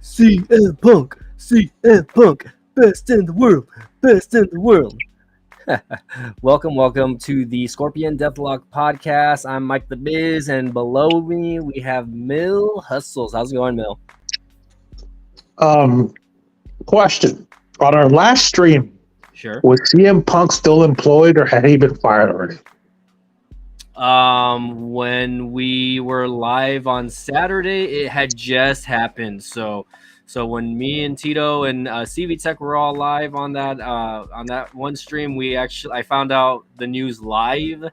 CM Punk, CM Punk, best in the world, best in the world. welcome to the Scorpion Deathlock podcast. I'm Mike the Biz, and below me we have Mill Hustles. How's it going, Mill? Question. On our last stream, Sure. was CM Punk still employed or had he been fired already? When we were live on Saturday, it had just happened. So when me and Tito and CV Tech were all live on that one stream, I found out the news live,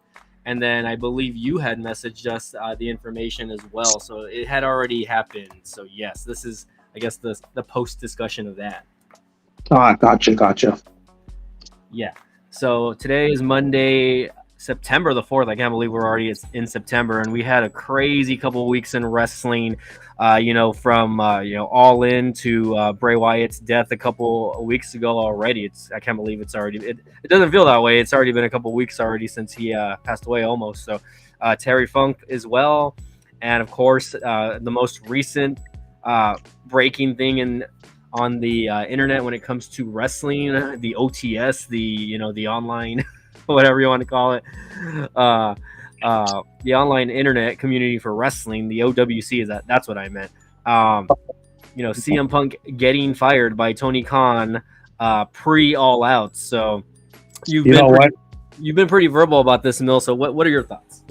and then I believe you had messaged us the information as well. So it had already happened. So yes, this is, I guess, the post discussion of that. Gotcha. Yeah. So today is Monday, September the 4th. I can't believe we're already in September, and we had a crazy couple of weeks in wrestling. From All In to Bray Wyatt's death a couple of weeks ago already. I can't believe it's already. It doesn't feel that way. It's already been a couple of weeks already since he passed away almost. So Terry Funk as well, and of course the most recent breaking thing on the internet when it comes to wrestling, the OTS, the online. Whatever you want to call it, the online internet community for wrestling, the OWC that's what I meant. CM Punk getting fired by Tony Khan pre All Out. So you've been pretty verbal about this, Mill. So what are your thoughts?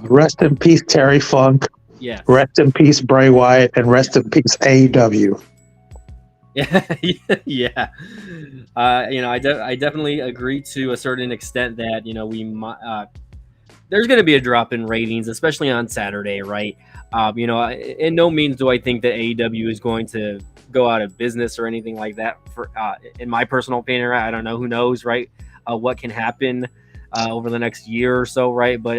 Rest in peace, Terry Funk. Yeah. Rest in peace, Bray Wyatt, and rest in peace, AEW. Yeah. I definitely agree to a certain extent that there's going to be a drop in ratings, especially on Saturday, right? In no means do I think that AEW is going to go out of business or anything like that. For in my personal opinion, I don't know. Who knows, right? What can happen over the next year or so, right? But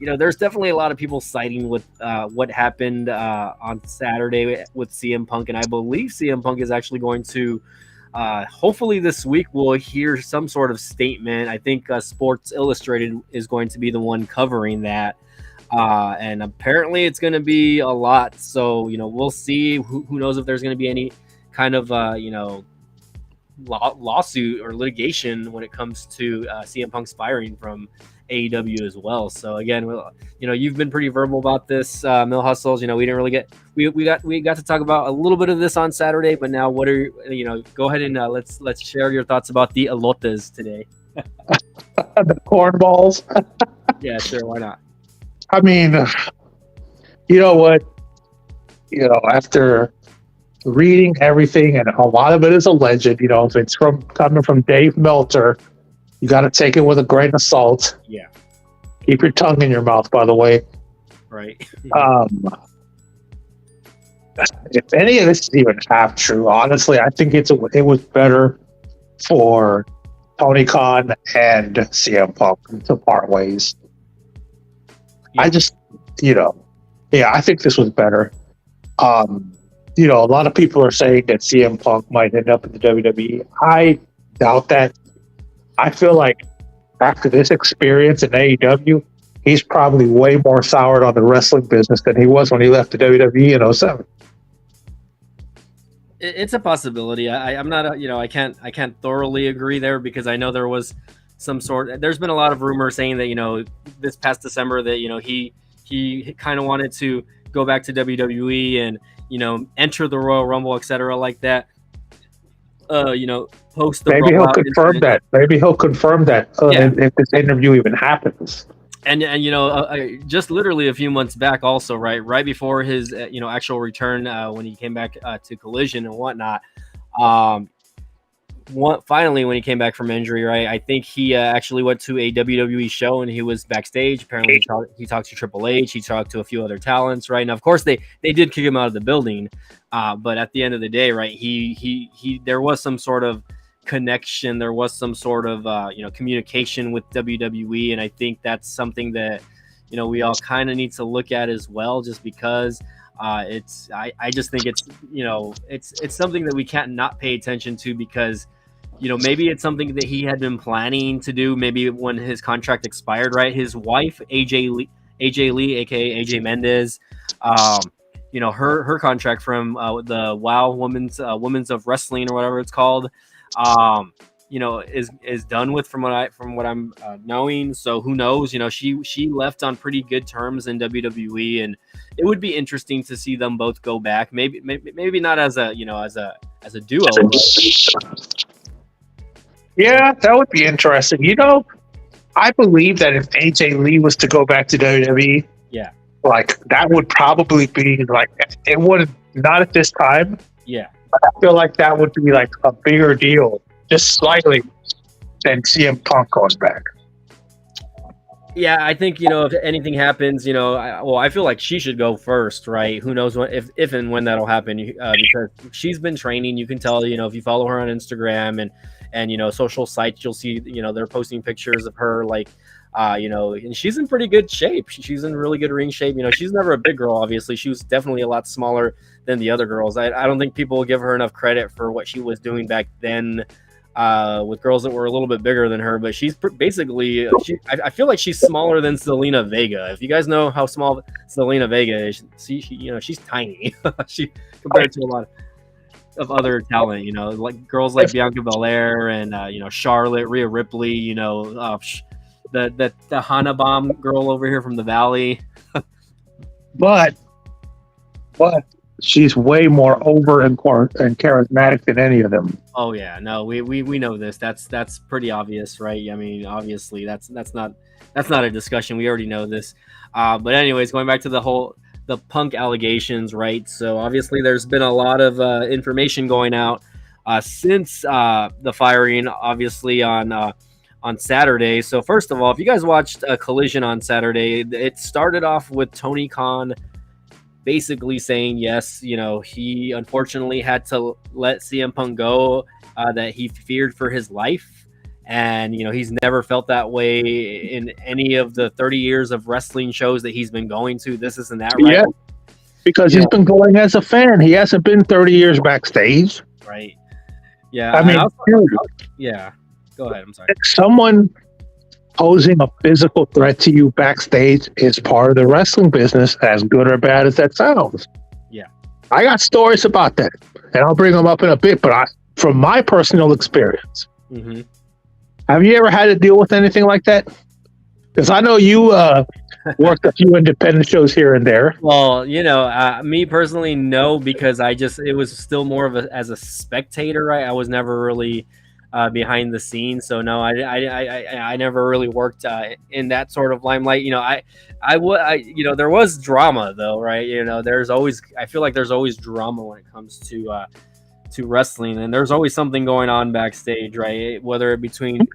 there's definitely a lot of people siding with what happened on Saturday with CM Punk, and I believe CM Punk is actually going to hopefully this week we'll hear some sort of statement. I think Sports Illustrated is going to be the one covering that, and apparently it's going to be a lot. So we'll see. Who knows if there's going to be any kind of lawsuit or litigation when it comes to CM Punk firing from AEW as well. So again, you've been pretty verbal about this, Mill Hustles. We didn't really we got to talk about a little bit of this on Saturday, but now what are go ahead and let's share your thoughts about the elotes today. The cornballs. Yeah, sure, why not? I mean, you know what? After reading everything, and a lot of it is alleged. If it's coming from Dave Meltzer, you got to take it with a grain of salt. Yeah. Keep your tongue in your mouth, by the way. Right. If any of this is even half true, honestly, I think it was better for Tony Khan and CM Punk to part ways. Yeah. I just, I think this was better. A lot of people are saying that CM Punk might end up in the WWE. I doubt that. I feel like after this experience in AEW, he's probably way more soured on the wrestling business than he was when he left the WWE in 2007. It's a possibility. I'm not, I can't thoroughly agree there because I know there was there's been a lot of rumors saying that, this past December that, he kind of wanted to go back to WWE and, enter the Royal Rumble, etc., like that. Post the maybe he'll confirm that. Maybe he'll confirm that if this interview even happens. And just literally a few months back, also right before his actual return when he came back to Collision and whatnot. Finally, when he came back from injury, right? I think he actually went to a WWE show and he was backstage. Apparently, he talked to Triple H. He talked to a few other talents, right? And of course, they did kick him out of the building. But at the end of the day, right? He there was some sort of connection. There was some sort of communication with WWE, and I think that's something that we all kind of need to look at as well, just because I just think it's something that we can't not pay attention to, because maybe it's something that he had been planning to do maybe when his contract expired, right? His wife, AJ Lee, aka AJ Mendez, her contract from the WoW Women's of Wrestling, or whatever it's called, is done with, from what I'm knowing. So who knows? She left on pretty good terms in WWE, and it would be interesting to see them both go back. Maybe not as a duo. Yeah, that would be interesting. I believe that if AJ Lee was to go back to WWE, yeah, like that would probably be like, it would not at this time. Yeah, but I feel like that would be like a bigger deal, just slightly, than CM Punk goes back. Yeah, I think if anything happens, I feel like she should go first, right? Who knows if and when that'll happen? Because she's been training. You can tell, if you follow her on Instagram and social sites, you'll see they're posting pictures of her, like and she's in pretty good shape. She's in really good ring shape. She's never a big girl, obviously. She was definitely a lot smaller than the other girls. I don't think people will give her enough credit for what she was doing back then with girls that were a little bit bigger than her. But she's basically, I feel like she's smaller than Zelina Vega. If you guys know how small Zelina Vega is, she's tiny. She compared to a lot of other talent, like girls like Bianca Belair and Charlotte, Rhea Ripley, the Hana Bomb girl over here from the Valley. but she's way more over and charismatic than any of them. Oh yeah, no, we know this. That's pretty obvious, right? I mean, obviously that's not a discussion. We already know this. But anyways, going back to the Punk allegations, right? So obviously there's been a lot of information going out since the firing, obviously on Saturday. So first of all, if you guys watched Collision on Saturday, it started off with Tony Khan basically saying yes, he unfortunately had to let CM Punk go, that he feared for his life, and he's never felt that way in any of the 30 years of wrestling shows that he's been going to. This isn't that, right? Yeah, because he's been going as a fan. He hasn't been 30 years backstage, right? Yeah, I mean, yeah. Go ahead. I'm sorry. Someone posing a physical threat to you backstage is part of the wrestling business, as good or bad as that sounds. Yeah. I got stories about that, and I'll bring them up in a bit, but from my personal experience, have you ever had to deal with anything like that? Because I know you worked a few independent shows here and there. Well, me personally, no, because it was still more of as a spectator, right? I was never really behind the scenes, so no, I never really worked in that sort of limelight. There was drama though, right? I feel like there's always drama when it comes to wrestling, and there's always something going on backstage, right? Whether it between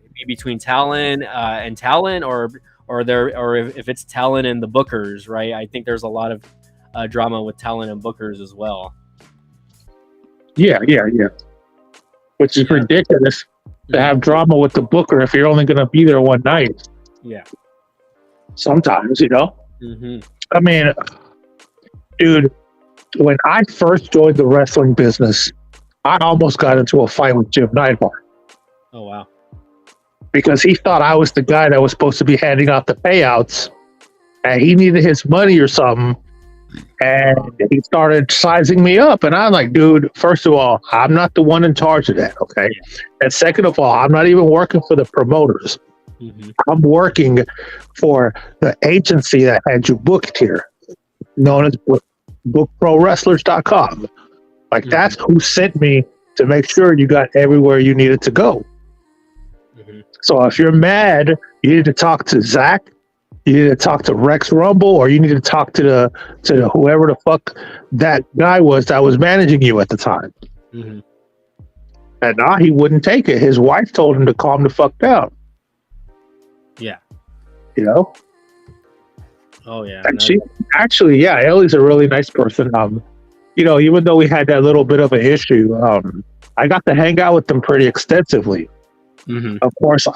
talent and talent, or if it's talent and the bookers, right? I think there's a lot of drama with talent and bookers as well. Yeah. Which is ridiculous to have drama with the booker if you're only going to be there one night. Yeah. Sometimes, Mm-hmm. I mean, dude, when I first joined the wrestling business, I almost got into a fight with Jim Neidhart. Oh, wow. Because he thought I was the guy that was supposed to be handing out the payouts, and he needed his money or something. And he started sizing me up, and I'm like, dude, first of all, I'm not the one in charge of that, okay? And second of all, I'm not even working for the promoters. I'm working for the agency that had you booked here, known as bookprowrestlers.com. Like, that's who sent me to make sure you got everywhere you needed to go. So if you're mad, you need to talk to Zach, you need to talk to Rex Rumble, or you need to talk to the whoever the fuck that guy was that was managing you at the time. And now he wouldn't take it. His wife told him to calm the fuck down. Yeah. Oh yeah. And she actually, Ellie's a really nice person. Even though we had that little bit of an issue, I got to hang out with them pretty extensively. Mm-hmm. Of course,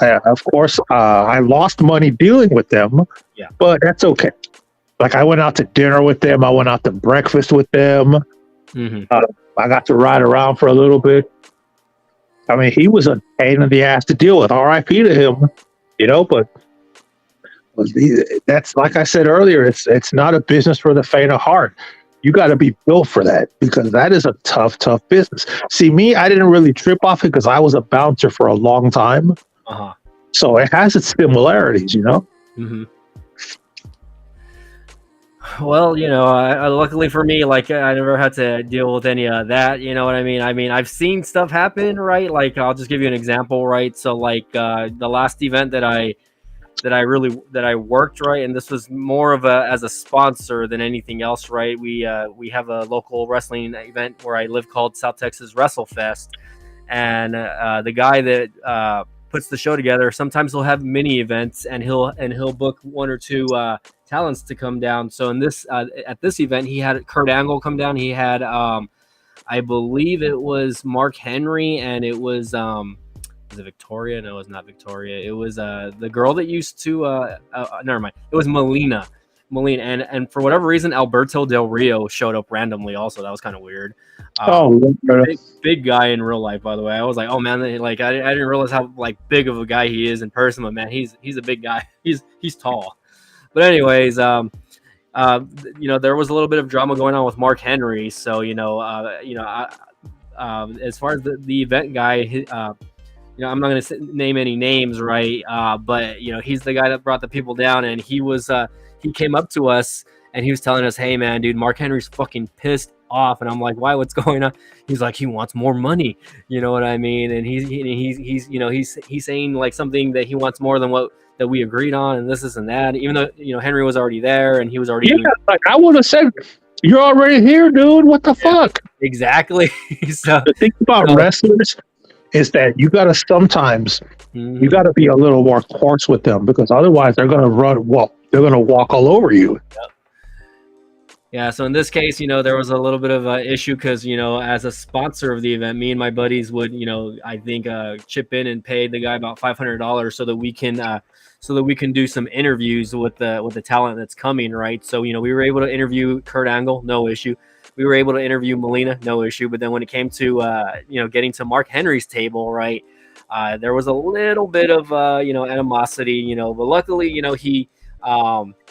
I lost money dealing with them, Yeah. but that's okay. Like I went out to dinner with them, I went out to breakfast with them. Mm-hmm. I got to ride around for a little bit. I mean, he was a pain in the ass to deal with. R.I.P. to him, but that's like I said earlier. It's not a business for the faint of heart. You got to be built for that because that is a tough business. See, me, I didn't really trip off it because I was a bouncer for a long time. Uh-huh. So it has its similarities, Mm-hmm. Well, luckily for me, like I never had to deal with any of that. You know what I mean? I mean, I've seen stuff happen, right? Like I'll just give you an example, right? So like the last event that I worked, right, and this was more of as a sponsor than anything else, right? We have a local wrestling event where I live called South Texas WrestleFest, and the guy that puts the show together, sometimes he'll have mini events, and he'll book one or two talents to come down. So in this at this event, he had Kurt Angle come down. He had I believe it was Mark Henry, and it was it Victoria? No, it's not Victoria. It was the girl that used to never mind. It was Melina, and for whatever reason, Alberto Del Rio showed up randomly. Also, that was kind of weird. Big guy in real life, by the way. I was like, oh man, like I didn't realize how like big of a guy he is in person, but man, he's a big guy. He's tall. But anyways, there was a little bit of drama going on with Mark Henry. So as far as the event guy, I'm not going to name any names, right? But he's the guy that brought the people down, and he came up to us and he was telling us, "Hey, man, dude, Mark Henry's fucking pissed off." And I'm like, "Why? What's going on?" He's like, "He wants more money." You know what I mean? And he's saying like something that he wants more than what that we agreed on, and this and that. Even though Henry was already there and he was already like I would have said, "You're already here, dude. What the fuck?" Exactly. So the thing about wrestlers is that you got to sometimes you got to be a little more coarse with them because otherwise they're going to they're going to walk all over you. Yeah, so in this case, there was a little bit of an issue because, as a sponsor of the event, me and my buddies would, I think chip in and pay the guy about $500 so that we can do some interviews with the talent that's coming, right? So, we were able to interview Kurt Angle, no issue. We were able to interview Melina, no issue. But then when it came to, getting to Mark Henry's table, right, there was a little bit of, animosity, but luckily, he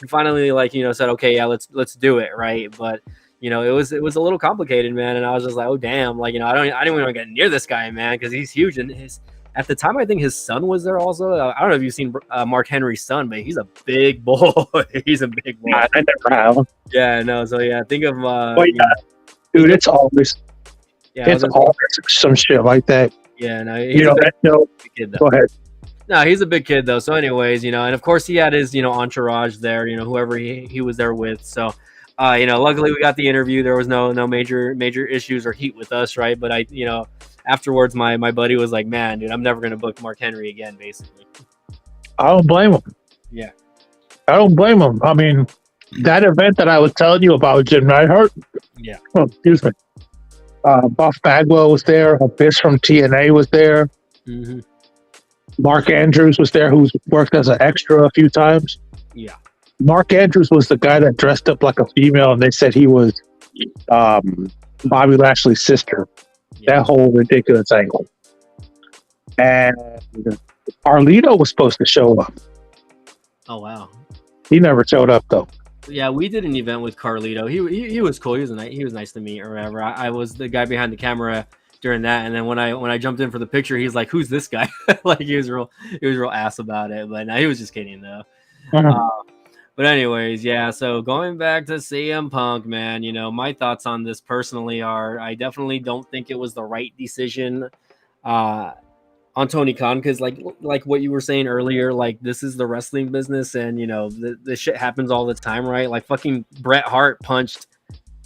finally said, okay, yeah, let's do it, right? But it was a little complicated, man, and I was just like, oh damn, like I didn't want to get near this guy, man, because he's huge, and at the time I think his son was there also. I don't know if you've seen Mark Henry's son, but he's a big boy. He's a big boy. I never have. Yeah, no, so yeah, think of dude, it's always it's always some shit like that. Yeah, no, he's a big kid, though. Go ahead. No, he's a big kid though. So, anyways, and of course he had his, entourage there. Whoever he was there with. So, luckily we got the interview. There was no major issues or heat with us, right? But afterwards, my buddy was like, "Man, dude, I'm never gonna book Mark Henry again." Basically, I don't blame him. Yeah, I don't blame him. I mean, that event that I was telling you about, Jim Neidhart. Yeah. Oh, excuse me. Buff Bagwell was there. Abyss from TNA was there. Mm-hmm. Mark Andrews was there, who's worked as an extra a few times. Yeah. Mark Andrews was the guy that dressed up like a female, and they said he was Bobby Lashley's sister. Yeah. That whole ridiculous angle. And Carlito was supposed to show up. Oh, wow. He never showed up, though. Yeah, we did an event with Carlito. He was cool. He was nice to meet or whatever. I was the guy behind the camera during that, and then when I jumped in for the picture, he's like, "Who's this guy?" Like he was real ass about it, but no, he was just kidding though. But anyways, yeah. So going back to CM Punk, man, my thoughts on this personally are I definitely don't think it was the right decision on Tony Khan because like what you were saying earlier, like this is the wrestling business, and the shit happens all the time, right? Like fucking Bret Hart punched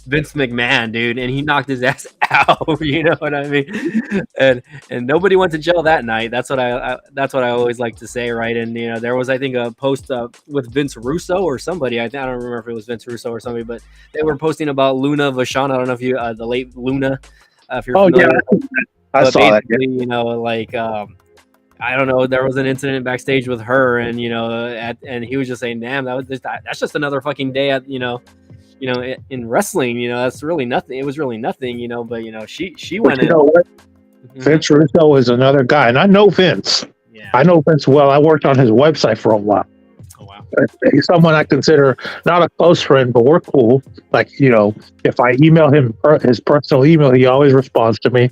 Vince McMahon, dude, and he knocked his ass out. You know what I mean? And nobody went to jail that night. That's what I always like to say, right? And there was I think a post with Vince Russo or somebody. I don't remember if it was Vince Russo or somebody, but they were posting about Luna Vachon. I don't know if you the late Luna. If you're familiar. Yeah. I But saw that. Yeah. basically, like I don't know, there was an incident backstage with her, and and he was just saying, "Damn, that's just another fucking day at in wrestling. That's really nothing. It was really nothing, But she But went you in. know what? Mhm. Vince Russo is another guy, and I know Vince. Yeah. I know Vince well. I worked on his website for a while. Oh wow. He's someone I consider not a close friend, but we're cool. Like, if I email him his personal email, he always responds to me.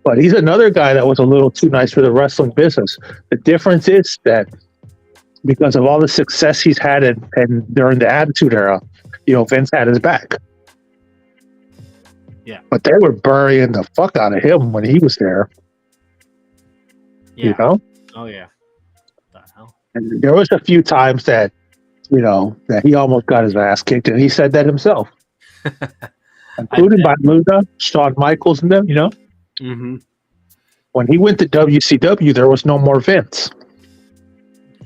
But he's another guy that was a little too nice for the wrestling business. The difference is that because of all the success he's had and during the Attitude Era, Vince had his back. Yeah. But they were burying the fuck out of him when he was there. Yeah. You know? Oh yeah. What the hell? And there was a few times that, that he almost got his ass kicked, and he said that himself. Including by Luna, Shawn Michaels, and them, Mm-hmm. When he went to WCW, there was no more Vince.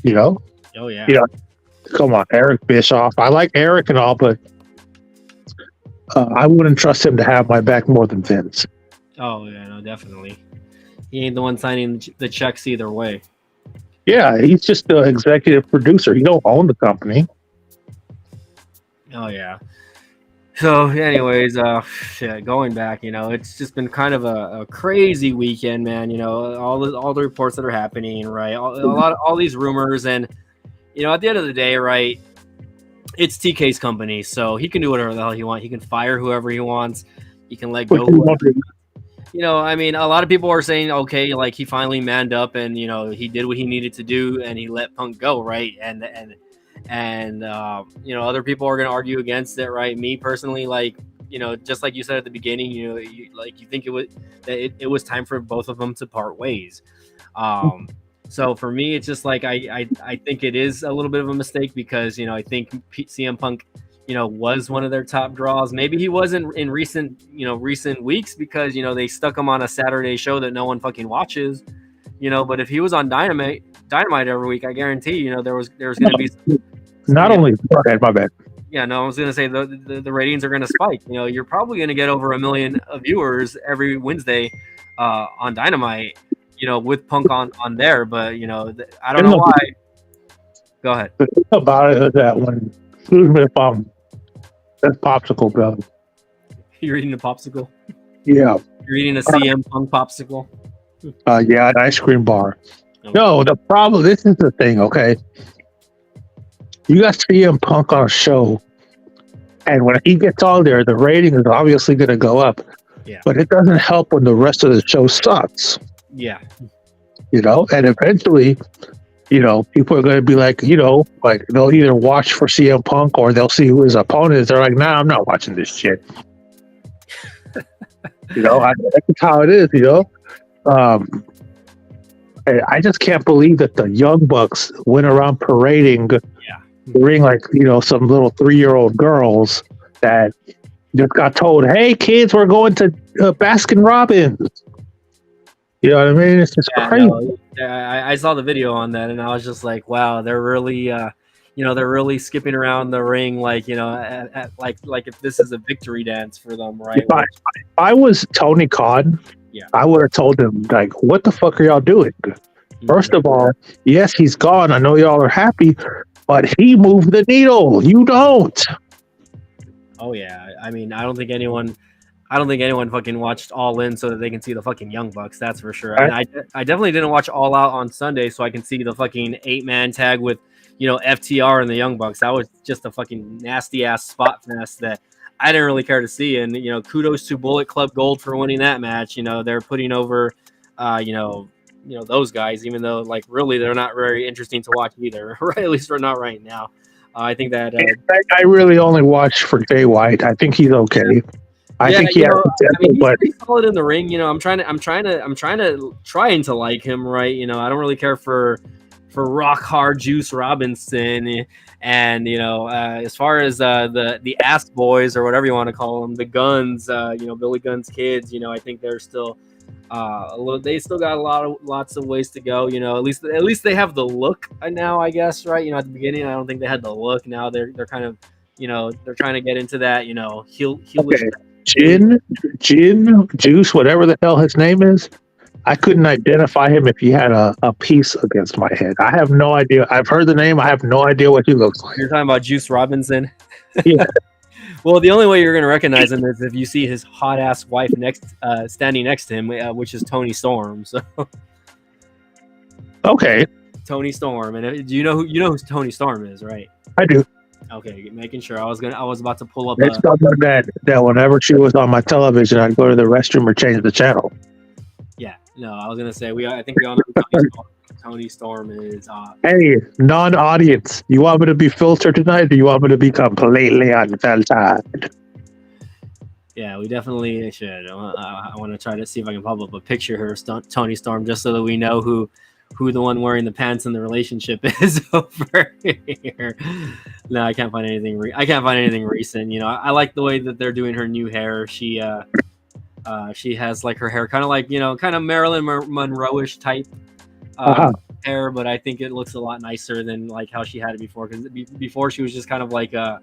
Oh yeah. Come on, Eric Bischoff. I like Eric and all, but I wouldn't trust him to have my back more than Vince. Oh yeah, no, definitely. He ain't the one signing the checks either way. Yeah, he's just the executive producer. He don't own the company. Oh yeah. So, anyways, going back, it's just been kind of a crazy weekend, man. All the reports that are happening, right? All these rumors, and at the end of the day, right? It's TK's company, so he can do whatever the hell he wants. He can fire whoever he wants. He can let go. I mean, a lot of people are saying, okay, like he finally manned up and he did what he needed to do and he let Punk go, right? And other people are going to argue against it, right? Me personally, like just like you said at the beginning, you think it was time for both of them to part ways. So for me, it's just like I think it is a little bit of a mistake because I think CM Punk was one of their top draws. Maybe he wasn't in recent weeks because they stuck him on a Saturday show that no one fucking watches. But if he was on Dynamite every week, I guarantee there was going to be not only my bad. Yeah, no, I was going to say the ratings are going to spike. You're probably going to get over 1 million viewers every Wednesday on Dynamite. With Punk on there, but I don't know why. Go ahead. The thing about it is that when that's popsicle, bro. You're eating a popsicle? Yeah. You're eating a CM Punk popsicle? Yeah, an ice cream bar. Okay. No, the problem, this is the thing, okay? You got CM Punk on a show, and when he gets on there, the rating is obviously going to go up. Yeah. But it doesn't help when the rest of the show sucks. Yeah. And eventually, people are going to be like, like they'll either watch for CM Punk or they'll see who his opponent is. They're like, nah, I'm not watching this shit. That's how it is, And I just can't believe that the Young Bucks went around parading the ring like, some little 3-year-old girls that just got told, hey, kids, we're going to Baskin Robbins. You know what I mean? It's just crazy. No, I saw the video on that, and I was just like, wow, they're really, they're really skipping around the ring like, like if this is a victory dance for them, right? If I was Tony Khan, I would have told him, like, what the fuck are y'all doing? First of all, yes, he's gone. I know y'all are happy, but he moved the needle. You don't. Oh yeah, I mean, I don't think anyone fucking watched All In so that they can see the fucking Young Bucks. That's for sure. I mean, I definitely didn't watch All Out on Sunday so I can see the fucking 8-man tag with FTR and the Young Bucks. That was just a fucking nasty ass spot fest that I didn't really care to see. And kudos to Bullet Club Gold for winning that match. They're putting over, those guys, even though like really they're not very interesting to watch either. Right? At least we're not right now. I think that I really only watch for Jay White. I think he's okay. I think he has he's pretty solid in the ring. I'm trying to like him, right? I don't really care for Rock Hard Juice Robinson, and as far as the Ass Boys or whatever you want to call them, the Guns, Billy Gunn's kids, I think they're still a little. They still got lots of ways to go. At least they have the look now, I guess, right? At the beginning, I don't think they had the look. Now they're kind of they're trying to get into that heelish. Okay. Gin Juice, whatever the hell his name is. I couldn't identify him if he had a piece against my head. I have no idea. I've heard the name. I have no idea what he looks like. You're talking about Juice Robinson. Yeah. Well, the only way you're going to recognize him is if you see his hot ass wife standing next to him, which is Tony Storm. So Okay, Tony Storm, and do you know who Tony Storm is, right? I do. Okay, making sure. I was about to pull up. It's someone that whenever she was on my television, I'd go to the restroom or change the channel. Yeah, no, I was gonna say I think we all know who Tony Storm is. Hey, non-audience, you want me to be filtered tonight, or do you want me to be completely unfiltered? Yeah, we definitely should. I want to try to see if I can pop up a picture here of Tony Storm, just so that we know who the one wearing the pants in the relationship is over here. No, I can't find anything. I can't find anything recent. You know, I like the way that they're doing her new hair. She has like her hair kind of like, kind of Marilyn Monroe-ish type hair, but I think it looks a lot nicer than like how she had it before. Because before she was just kind of like a,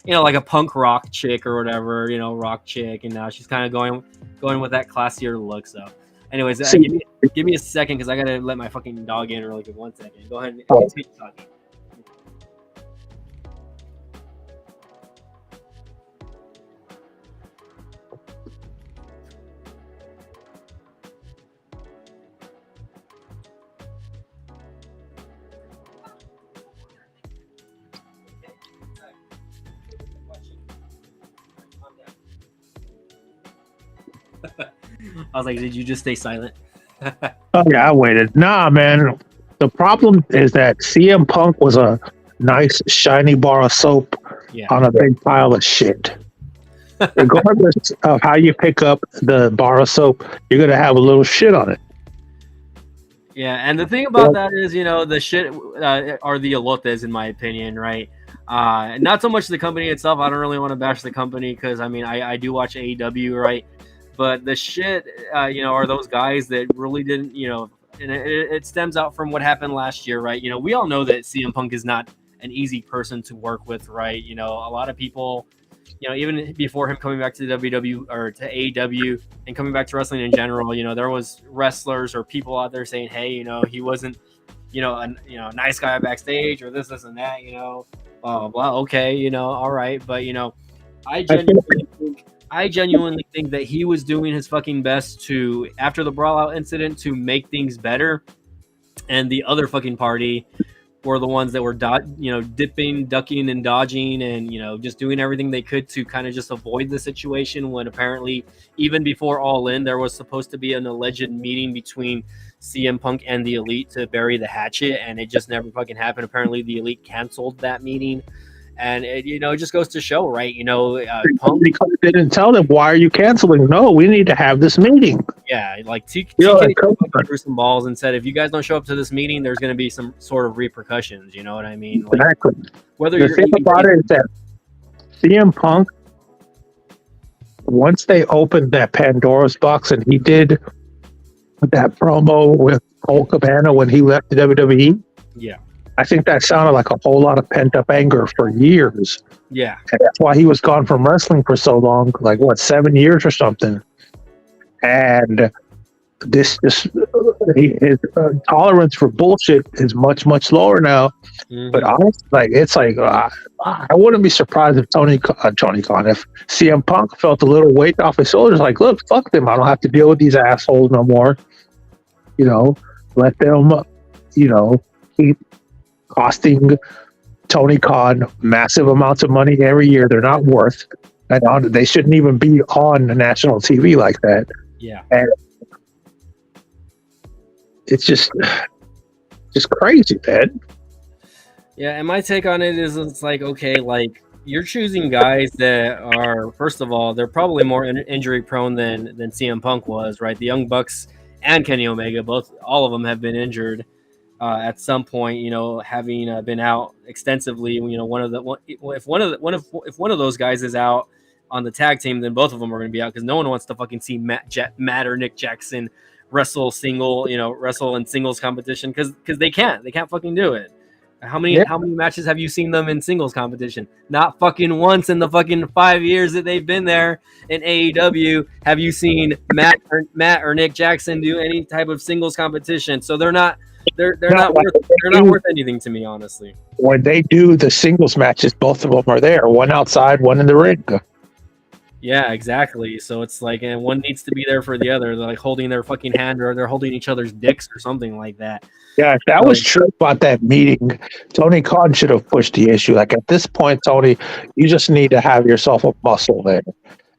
like a punk rock chick or whatever, rock chick, and now she's kind of going with that classier look. So, anyways, give me a second because I gotta let my fucking dog in really quick. 1 second. Go ahead and keep talking. I was like, did you just stay silent? Oh yeah, I waited. Nah, man. The problem is that CM Punk was a nice shiny bar of soap on a big pile of shit. Regardless of how you pick up the bar of soap, you're gonna have a little shit on it. Yeah, and the thing about that is, the shit are the elotes, in my opinion, right? Not so much the company itself. I don't really want to bash the company because, I do watch AEW, right? But the shit, are those guys that really didn't, and it stems out from what happened last year, right? We all know that CM Punk is not an easy person to work with, right? A lot of people, even before him coming back to the WWE or to AEW and coming back to wrestling in general, there was wrestlers or people out there saying, hey, he wasn't, a nice guy backstage or this and that, blah, blah, blah. Okay, all right. But, I genuinely think that he was doing his fucking best to, after the brawl out incident, to make things better. And the other fucking party were the ones that were dipping, ducking, and dodging, and just doing everything they could to kind of just avoid the situation. When apparently, even before All In, there was supposed to be an alleged meeting between CM Punk and the Elite to bury the hatchet, and it just never fucking happened. Apparently, the Elite canceled that meeting. And it, it just goes to show, right? Punk, because they didn't tell them, why are you canceling? No, we need to have this meeting. Yeah, like TK threw some balls and said, if you guys don't show up to this meeting, there's going to be some sort of repercussions. You know what I mean? Like, Exactly. Whether the thing about it is that CM Punk, once they opened that Pandora's box and he did that promo with Cole Cabana when he left the WWE, yeah, I think that sounded like a whole lot of pent-up anger for years. Yeah. And that's why he was gone from wrestling for so long, like, 7 years or something. And his tolerance for bullshit is much, much lower now. Mm-hmm. But honestly, I wouldn't be surprised if Tony Khan, if CM Punk felt a little weight off his shoulders, like, look, fuck them. I don't have to deal with these assholes no more. Let them, keep costing Tony Khan massive amounts of money every year. They're not worth, and they shouldn't even be on national TV like that. Yeah, and it's just crazy, man. Yeah, and my take on it is, it's like, okay, like, you're choosing guys that are, first of all, they're probably more injury prone than CM Punk was, right? The Young Bucks and Kenny Omega, all of them have been injured at some point, having been out extensively. If one of those guys is out on the tag team, then both of them are going to be out, because no one wants to fucking see Matt or Nick Jackson wrestle in singles competition, because they can't fucking do it. How many matches have you seen them in singles competition? Not fucking once in the fucking 5 years that they've been there in AEW. Have you seen Matt or Nick Jackson do any type of singles competition? So they're not worth anything to me, honestly. When they do the singles matches, both of them are there. One outside, one in the ring. Yeah, exactly. So it's like, and one needs to be there for the other. They're like holding their fucking hand, or they're holding each other's dicks, or something like that. Yeah, if that was true about that meeting, Tony Khan should have pushed the issue. Like at this point, Tony, you just need to have yourself a muscle there.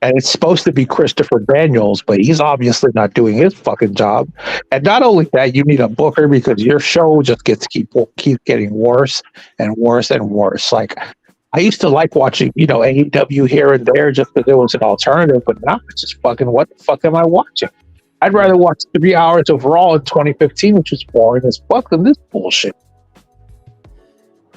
And it's supposed to be Christopher Daniels, but he's obviously not doing his fucking job. And not only that, you need a booker because your show just keep getting worse and worse and worse. Like I used to like watching, AEW here and there just because it was an alternative, but now it's just fucking what the fuck am I watching? I'd rather watch 3 hours of Raw in 2015, which was boring as fuck, than this bullshit.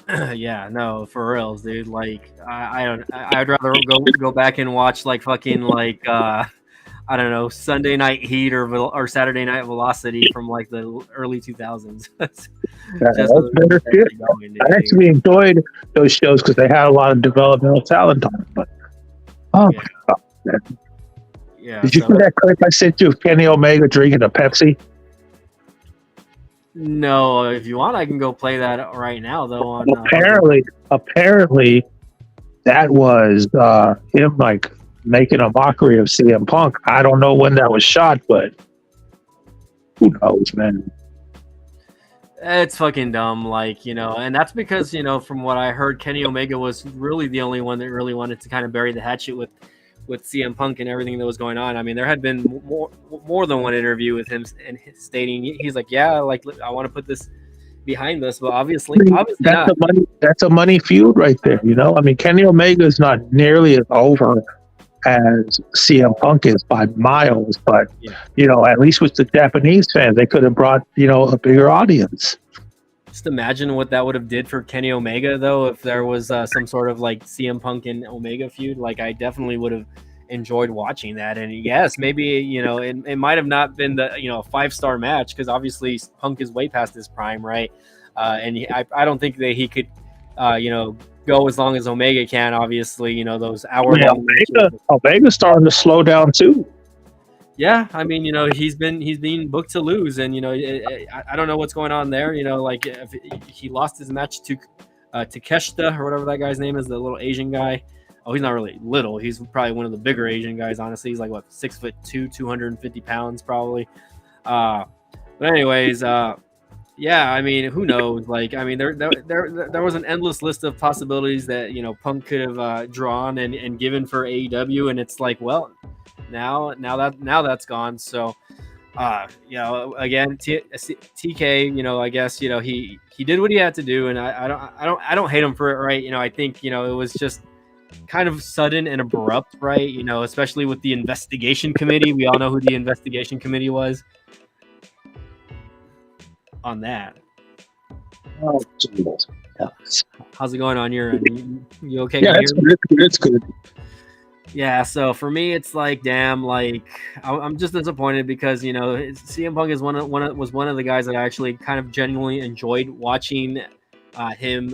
Yeah, no, for reals, dude. Like, I'd rather go back and watch like fucking like I don't know, Sunday Night Heat or Saturday Night Velocity from like the early 2000s. That's better shit. I actually enjoyed those shows because they had a lot of developmental talent on it. But my God, man. Yeah. Did you see that clip I sent you of Kenny Omega drinking a Pepsi? No, if you want, I can go play that right now. Though. Apparently, that was him like making a mockery of CM Punk. I don't know when that was shot, but who knows, man. It's fucking dumb, and that's because from what I heard, Kenny Omega was really the only one that really wanted to kind of bury the hatchet with CM Punk and everything that was going on. I mean, there had been more than one interview with him and stating he's like, yeah, like I want to put this behind us, but obviously that's a money feud right there. I mean, Kenny Omega is not nearly as over as CM Punk is by miles, but at least with the Japanese fans, they could have brought a bigger audience. Just imagine what that would have did for Kenny Omega, though, if there was some sort of like CM Punk and Omega feud. Like, I definitely would have enjoyed watching that. And yes, maybe it might have not been the 5-star match because obviously Punk is way past his prime, right? And I don't think that he could go as long as Omega can. Obviously, those hour-long. Omega's starting to slow down too. Yeah, I mean, he's being booked to lose, and I don't know what's going on there. Like if he lost his match to Takeshita or whatever that guy's name is, the little Asian guy. Oh, he's not really little. He's probably one of the bigger Asian guys. Honestly, he's like 6'2", 250 pounds probably. But anyways, yeah, I mean, who knows? Like, I mean, there was an endless list of possibilities that Punk could have drawn and given for AEW, and it's like, well. Now that's gone. So, again, TK, I guess he did what he had to do, and I don't hate him for it, right? I think it was just kind of sudden and abrupt, right? Especially with the investigation committee. We all know who the investigation committee was on that. Oh, Jesus. How's it going on your end? You okay? Yeah, it's good. Yeah, so for me, it's like, damn, like I'm just disappointed because CM Punk is was one of the guys that I actually kind of genuinely enjoyed watching him,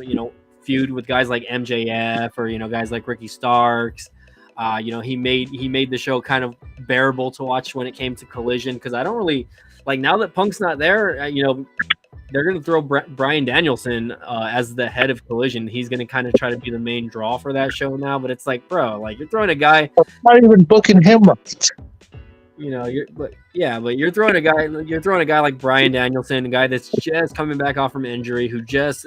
feud with guys like MJF or guys like Ricky Starks. He made the show kind of bearable to watch when it came to Collision because I don't really like now that Punk's not there. They're going to throw Bryan Danielson as the head of Collision. He's going to kind of try to be the main draw for that show now. But it's like, bro, like you're throwing a guy. I'm not even booking him right. But you're throwing a guy like Bryan Danielson, a guy that's just coming back off from injury, who just,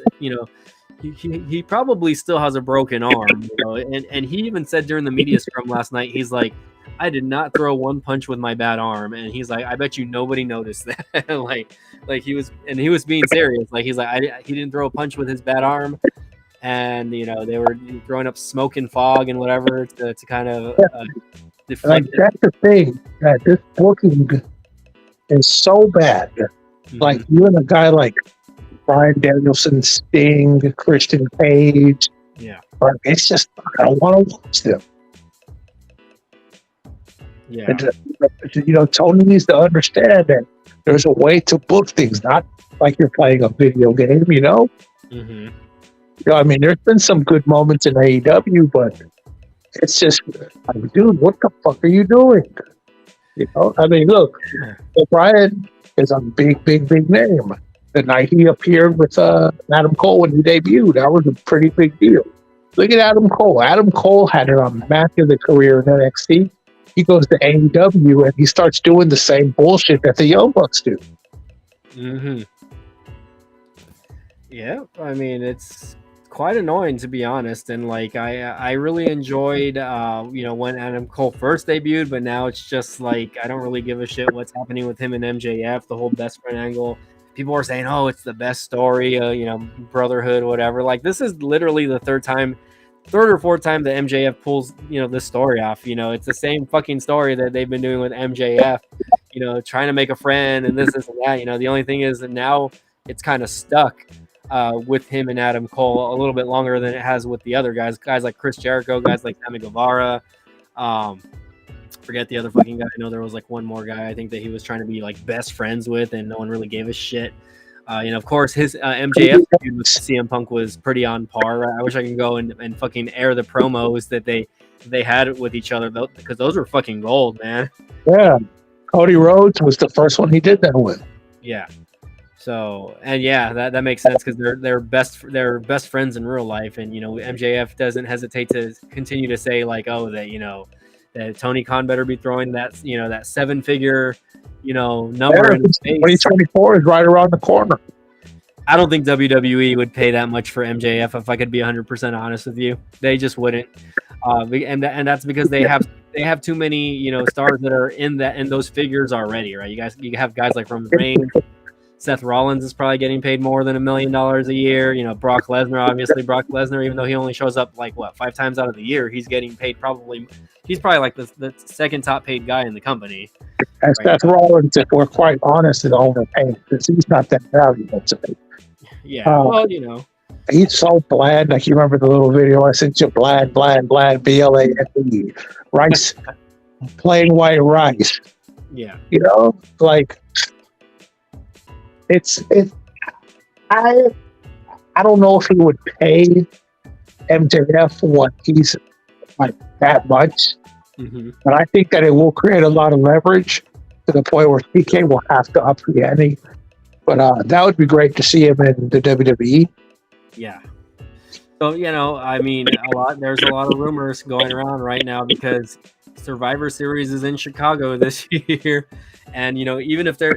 he probably still has a broken arm, and he even said during the media scrum last night, he's like, I did not throw one punch with my bad arm, and he's like, I bet you nobody noticed that. like he was being serious. Like he's like, he didn't throw a punch with his bad arm, and they were throwing up smoke and fog and whatever to kind of deflect. Like that's the thing that this booking is so bad. Mm-hmm. Like you and a guy like Bryan Danielson, Sting, Christian Cage. Yeah, but it's just I don't want to watch them. Yeah, and, Tony needs to understand that there's a way to book things, not like you're playing a video game. Hmm. I mean, there's been some good moments in AEW, but it's just like, dude, what the fuck are you doing? I mean, look, O'Brien is a big name. The night he appeared with Adam Cole when he debuted, that was a pretty big deal. Look at Adam Cole. Adam Cole had a immaculate career in NXT. He goes to AEW and he starts doing the same bullshit that the Young Bucks do. Hmm. Yeah, I mean it's quite annoying to be honest, and like I really enjoyed when Adam Cole first debuted, but now it's just like I don't really give a shit what's happening with him and MJF, the whole best friend angle. People are saying, "Oh, it's the best story, brotherhood, whatever." Like this is literally the third or fourth time that MJF pulls this story off. It's the same fucking story that they've been doing with MJF. Trying to make a friend and this and that. The only thing is that now it's kind of stuck with him and Adam Cole a little bit longer than it has with the other guys like Chris Jericho, guys like Sammy Guevara. Um, Forget the other fucking guy. I know there was like one more guy I think that he was trying to be like best friends with, and no one really gave a shit. Of course, his MJF feud with CM Punk was pretty on par. I wish I could go and fucking air the promos that they had with each other though, because those were fucking gold, man. Yeah. Cody Rhodes was the first one he did that with. Yeah. So and yeah, that makes sense because they're best friends in real life, and MJF doesn't hesitate to continue to say like, oh, that Tony Khan better be throwing that that 7-figure number in his face. 2024 is right around the corner. I don't think WWE would pay that much for MJF if I could be 100% honest with you. They just wouldn't, and that's because they have too many stars that are in those figures already, right? You have guys like Roman Reigns. Seth Rollins is probably getting paid more than $1 million a year. Brock Lesnar, obviously Brock Lesnar, even though he only shows up like 5 times out of the year, he's getting paid he's probably like the second top paid guy in the company. And right Seth Rollins, if we're quite honest, is overpaid because he's not that valuable to me. Yeah, he's so bland. Like you remember the little video I sent you, bland, BLANDE, rice, plain white rice. Yeah, like. I don't know if he would pay MJF what he's like that much, but I think that it will create a lot of leverage to the point where TK will have to up the ante. But that would be great to see him in the WWE. Yeah. So I mean, there's a lot of rumors going around right now because Survivor Series is in Chicago this year. And even if there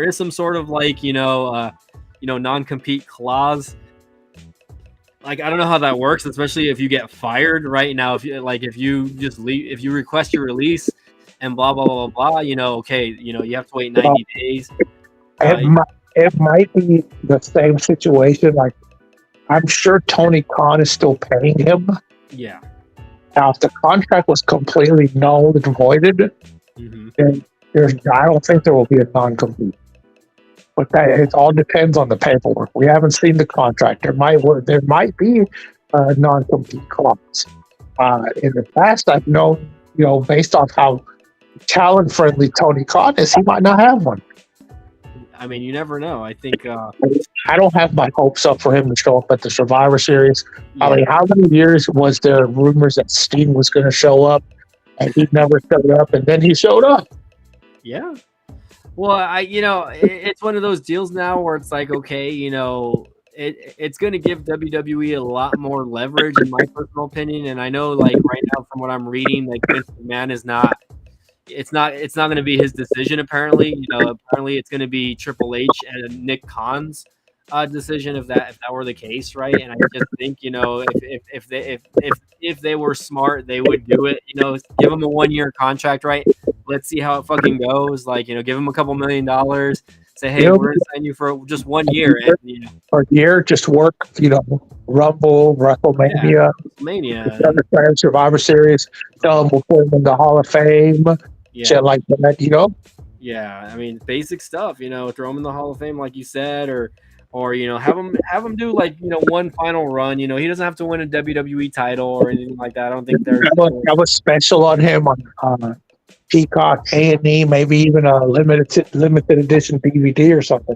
is some sort of like non-compete clause, like I don't know how that works, especially if you get fired right now. If you just leave, if you request your release and blah blah blah blah, okay, you have to wait 90 days. It might be the same situation. Like I'm sure Tony Khan is still paying him. Yeah. Now, if the contract was completely null and voided, then I don't think there will be a non-compete. But it all depends on the paperwork. We haven't seen the contract. There might be a non-compete clause. In the past, I've known, based on how talent-friendly Tony Khan is, he might not have one. I mean, you never know. I think I don't have my hopes up for him to show up at the Survivor Series. Yeah. I mean, how many years was there rumors that Steen was going to show up, and he never showed up, and then he showed up? Yeah. Well, it's one of those deals now where it's like, okay, it's going to give WWE a lot more leverage, in my personal opinion. And I know, like right now, from what I'm reading, like Vince McMahon is not. It's not going to be his decision. Apparently, apparently it's going to be Triple H and Nick Khan's decision if that were the case, right? And I just think if they were smart, they would do it. Give him a 1-year contract, right? Let's see how it fucking goes. Like give him a couple $1 million. Say, hey, we're going to sign you for just 1 year. And, for a year, just work. Rumble, WrestleMania, Survivor Series. Tell them we'll put them in the Hall of Fame. Yeah. Shit like that, Yeah, I mean, basic stuff. Throw them in the Hall of Fame, like you said, or have him do like one final run. He doesn't have to win a WWE title or anything like that. I don't think there's that was special on him on Peacock, A&E, maybe even a limited edition DVD or something.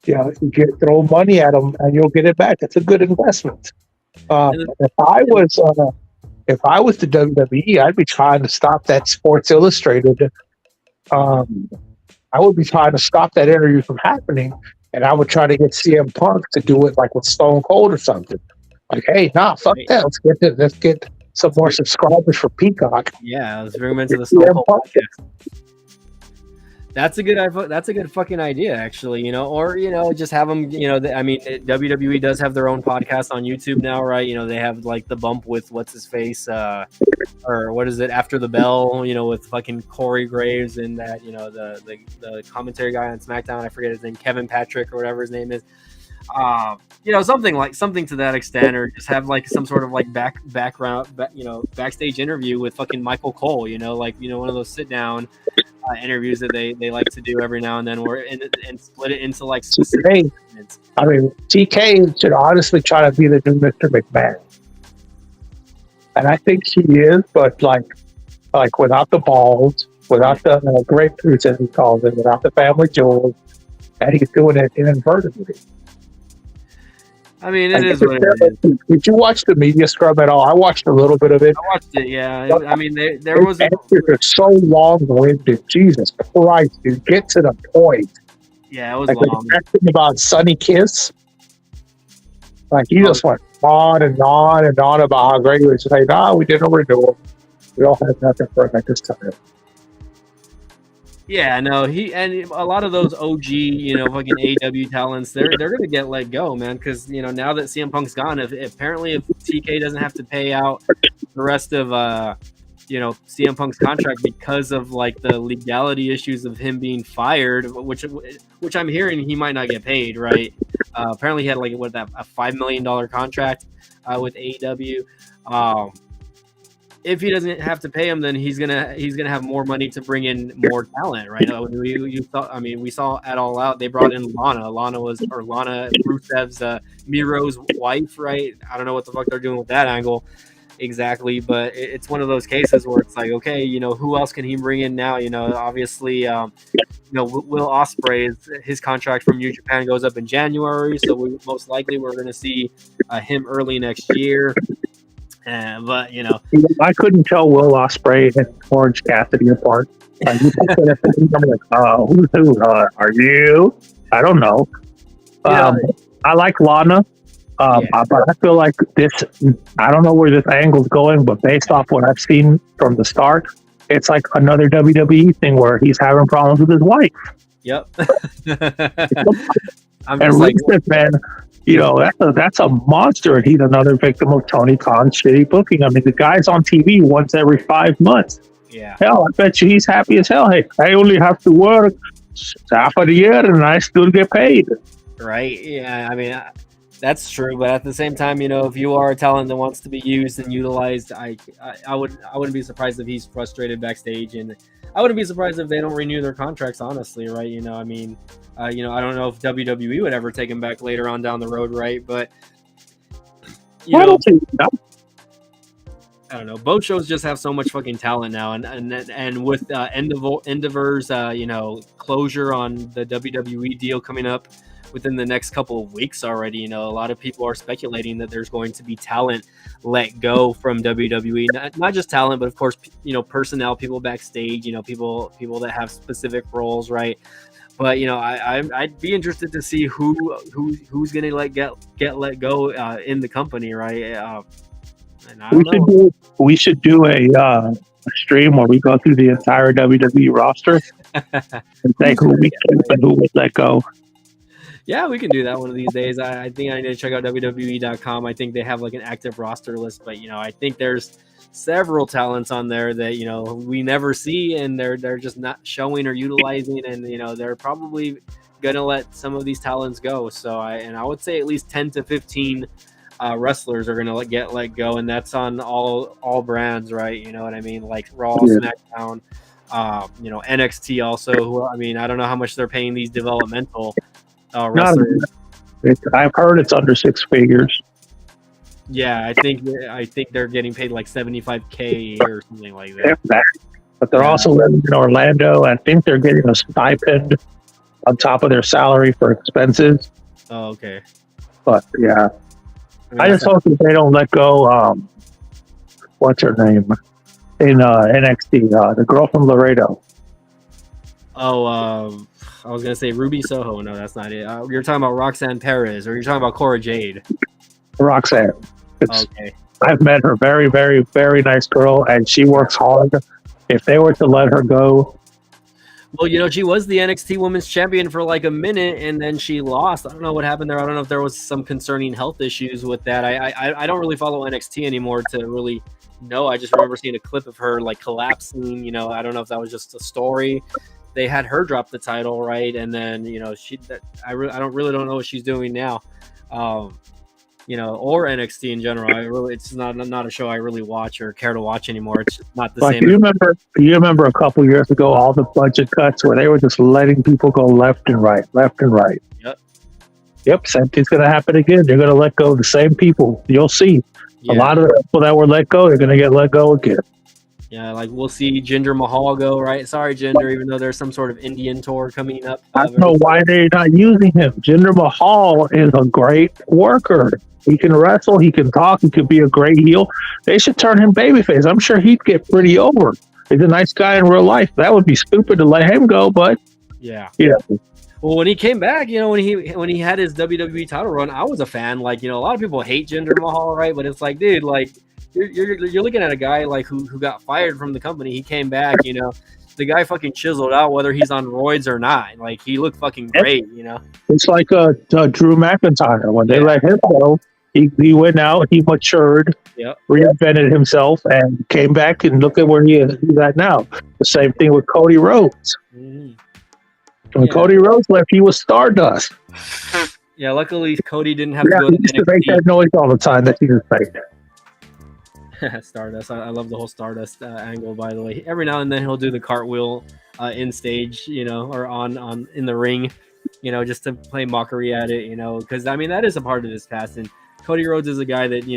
You throw money at them and you'll get it back. It's a good investment. And If I was the WWE, I'd be trying to stop that Sports Illustrated. Um, I would be trying to stop that interview from happening, and I would try to get CM Punk to do it like with Stone Cold or something. Like, hey, nah, fuck right. that. Let's get some more subscribers for Peacock. Yeah, let's bring him into the Stone Cold podcast. That's a good fucking idea, actually. Or just have them. WWE does have their own podcast on YouTube now, right? They have like the bump with what's his face, or what is it, After the Bell? With fucking Corey Graves and that. The commentary guy on SmackDown. I forget his name, Kevin Patrick or whatever his name is. Something to that extent, or just have like some sort of like backstage interview with fucking Michael Cole. One of those sit down interviews that they like to do every now and then, and split it into like specific segments. I mean, TK should honestly try to be the new Mr. McMahon, and I think he is, but like without the balls, without the grapefruits as he calls it, without the family jewels, and he's doing it inadvertently. I mean, it is what it is. Did you watch the media scrum at all? I watched a little bit of it. I watched it, yeah. I mean, there was... They're so long-winded. Jesus Christ, dude. Get to the point. Yeah, it was long. About Sunny Kiss. Like, he just went on and on and on about how great he was. Like, nah, we didn't renewal. We all had nothing for him at this time. Yeah, no, and a lot of those OG, fucking AEW talents, they're gonna get let go, man, because now that CM Punk's gone, if TK doesn't have to pay out the rest of CM Punk's contract because of like the legality issues of him being fired, which I'm hearing he might not get paid, right? Apparently he had like a $5 million contract with AEW. If he doesn't have to pay him, then he's gonna have more money to bring in more talent, right? We saw at All Out they brought in Lana. Lana Rusev's Miro's wife, right? I don't know what the fuck they're doing with that angle exactly, but it's one of those cases where it's like, okay, who else can he bring in now? Obviously, Will Ospreay, his contract from New Japan goes up in January, so most likely we're going to see him early next year. But I couldn't tell Will Ospreay and Orange Cassidy apart. I'm like, who are you? I don't know. I like Lana, but I feel like this. I don't know where this angle's going, but based off what I've seen from the start, it's like another WWE thing where he's having problems with his wife. Yep. And Rusev, man. That's a monster, and he's another victim of Tony Khan's shitty booking. I mean, the guy's on TV once every 5 months. Yeah. Hell, I bet you he's happy as hell. Hey, I only have to work half of the year, and I still get paid. Right. Yeah. I mean, that's true, but at the same time, if you are a talent that wants to be used and utilized, I wouldn't be surprised if he's frustrated backstage, and I wouldn't be surprised if they don't renew their contracts. Honestly, right? I don't know if WWE would ever take him back later on down the road, right? But I don't know. Both shows just have so much fucking talent now, and with Endeavor's closure on the WWE deal coming up within the next couple of weeks already, a lot of people are speculating that there's going to be talent let go from WWE. Not just talent, but of course, personnel, people backstage, people that have specific roles, right? But I'd be interested to see who's going to get let go in the company, right? And I don't know. We should do a stream where we go through the entire WWE roster and say who we keep and who would let go. Yeah, we can do that one of these days. I think I need to check out WWE.com. I think they have like an active roster list, but I think there's several talents on there that we never see, and they're just not showing or utilizing, and they're probably gonna let some of these talents go. So I would say at least 10 to 15 wrestlers are gonna get let go, and that's on all brands, right? You know what I mean? Like Raw, SmackDown, NXT also. Who I don't know how much they're paying these developmental wrestlers. I've heard it's under 6 figures. Yeah, I think they're getting paid like $75K or something like that. But they're also living in Orlando. I think they're getting a stipend on top of their salary for expenses. Oh, okay. But yeah, I mean, I just hope that they don't let go. What's her name in NXT? The girl from Laredo. Oh, I was gonna say Ruby Soho. No, that's not it. You're talking about Roxanne Perez, or you're talking about Cora Jade. Roxanne. It's, Okay. I've met her. Very, very, very nice girl, and she works hard. If they were to let her go, Well, she was the NXT Women's Champion for like a minute, and then she lost. I don't know what happened there. I don't know if there was some concerning health issues with that. I don't really follow NXT anymore to really know. I just remember seeing a clip of her like collapsing. I don't know if that was just a story. They had her drop the title, right? And then I don't know what she's doing now. Or NXT in general. It's not a show I really watch or care to watch anymore. It's just not the like same. you remember a couple years ago, all the budget cuts where they were just letting people go left and right. Yep. Yep, same thing's going to happen again. They're going to let go of the same people. You'll see. Yeah. A lot of the people that were let go, they're going to get let go again. Yeah, like we'll see Jinder Mahal go, right? Sorry, Jinder, even though there's some sort of Indian tour coming up. I don't know why they're not using him. Jinder Mahal is a great worker. He can wrestle. He can talk. He could be a great heel. They should turn him babyface. I'm sure he'd get pretty over. He's a nice guy in real life. That would be stupid to let him go, but yeah. Yeah. Well, when he came back, when he had his WWE title run, I was a fan. Like, a lot of people hate Jinder Mahal, right? But it's like, dude, like you're looking at a guy like who got fired from the company. He came back, the guy fucking chiseled out whether he's on roids or not. Like, he looked fucking great, It's like Drew McIntyre. When they let him go, he went out, he matured, reinvented himself, and came back, and look at where he's at now. The same thing with Cody Rhodes. Mm-hmm. When Cody Rhodes left, he was Stardust. Yeah, luckily Cody didn't have to go to He used to make that noise all the time that he was making. Stardust. I love the whole Stardust angle, by the way. Every now and then he'll do the cartwheel in stage, or on in the ring, just to play mockery at it, because I mean that is a part of his past. And Cody Rhodes is a guy that,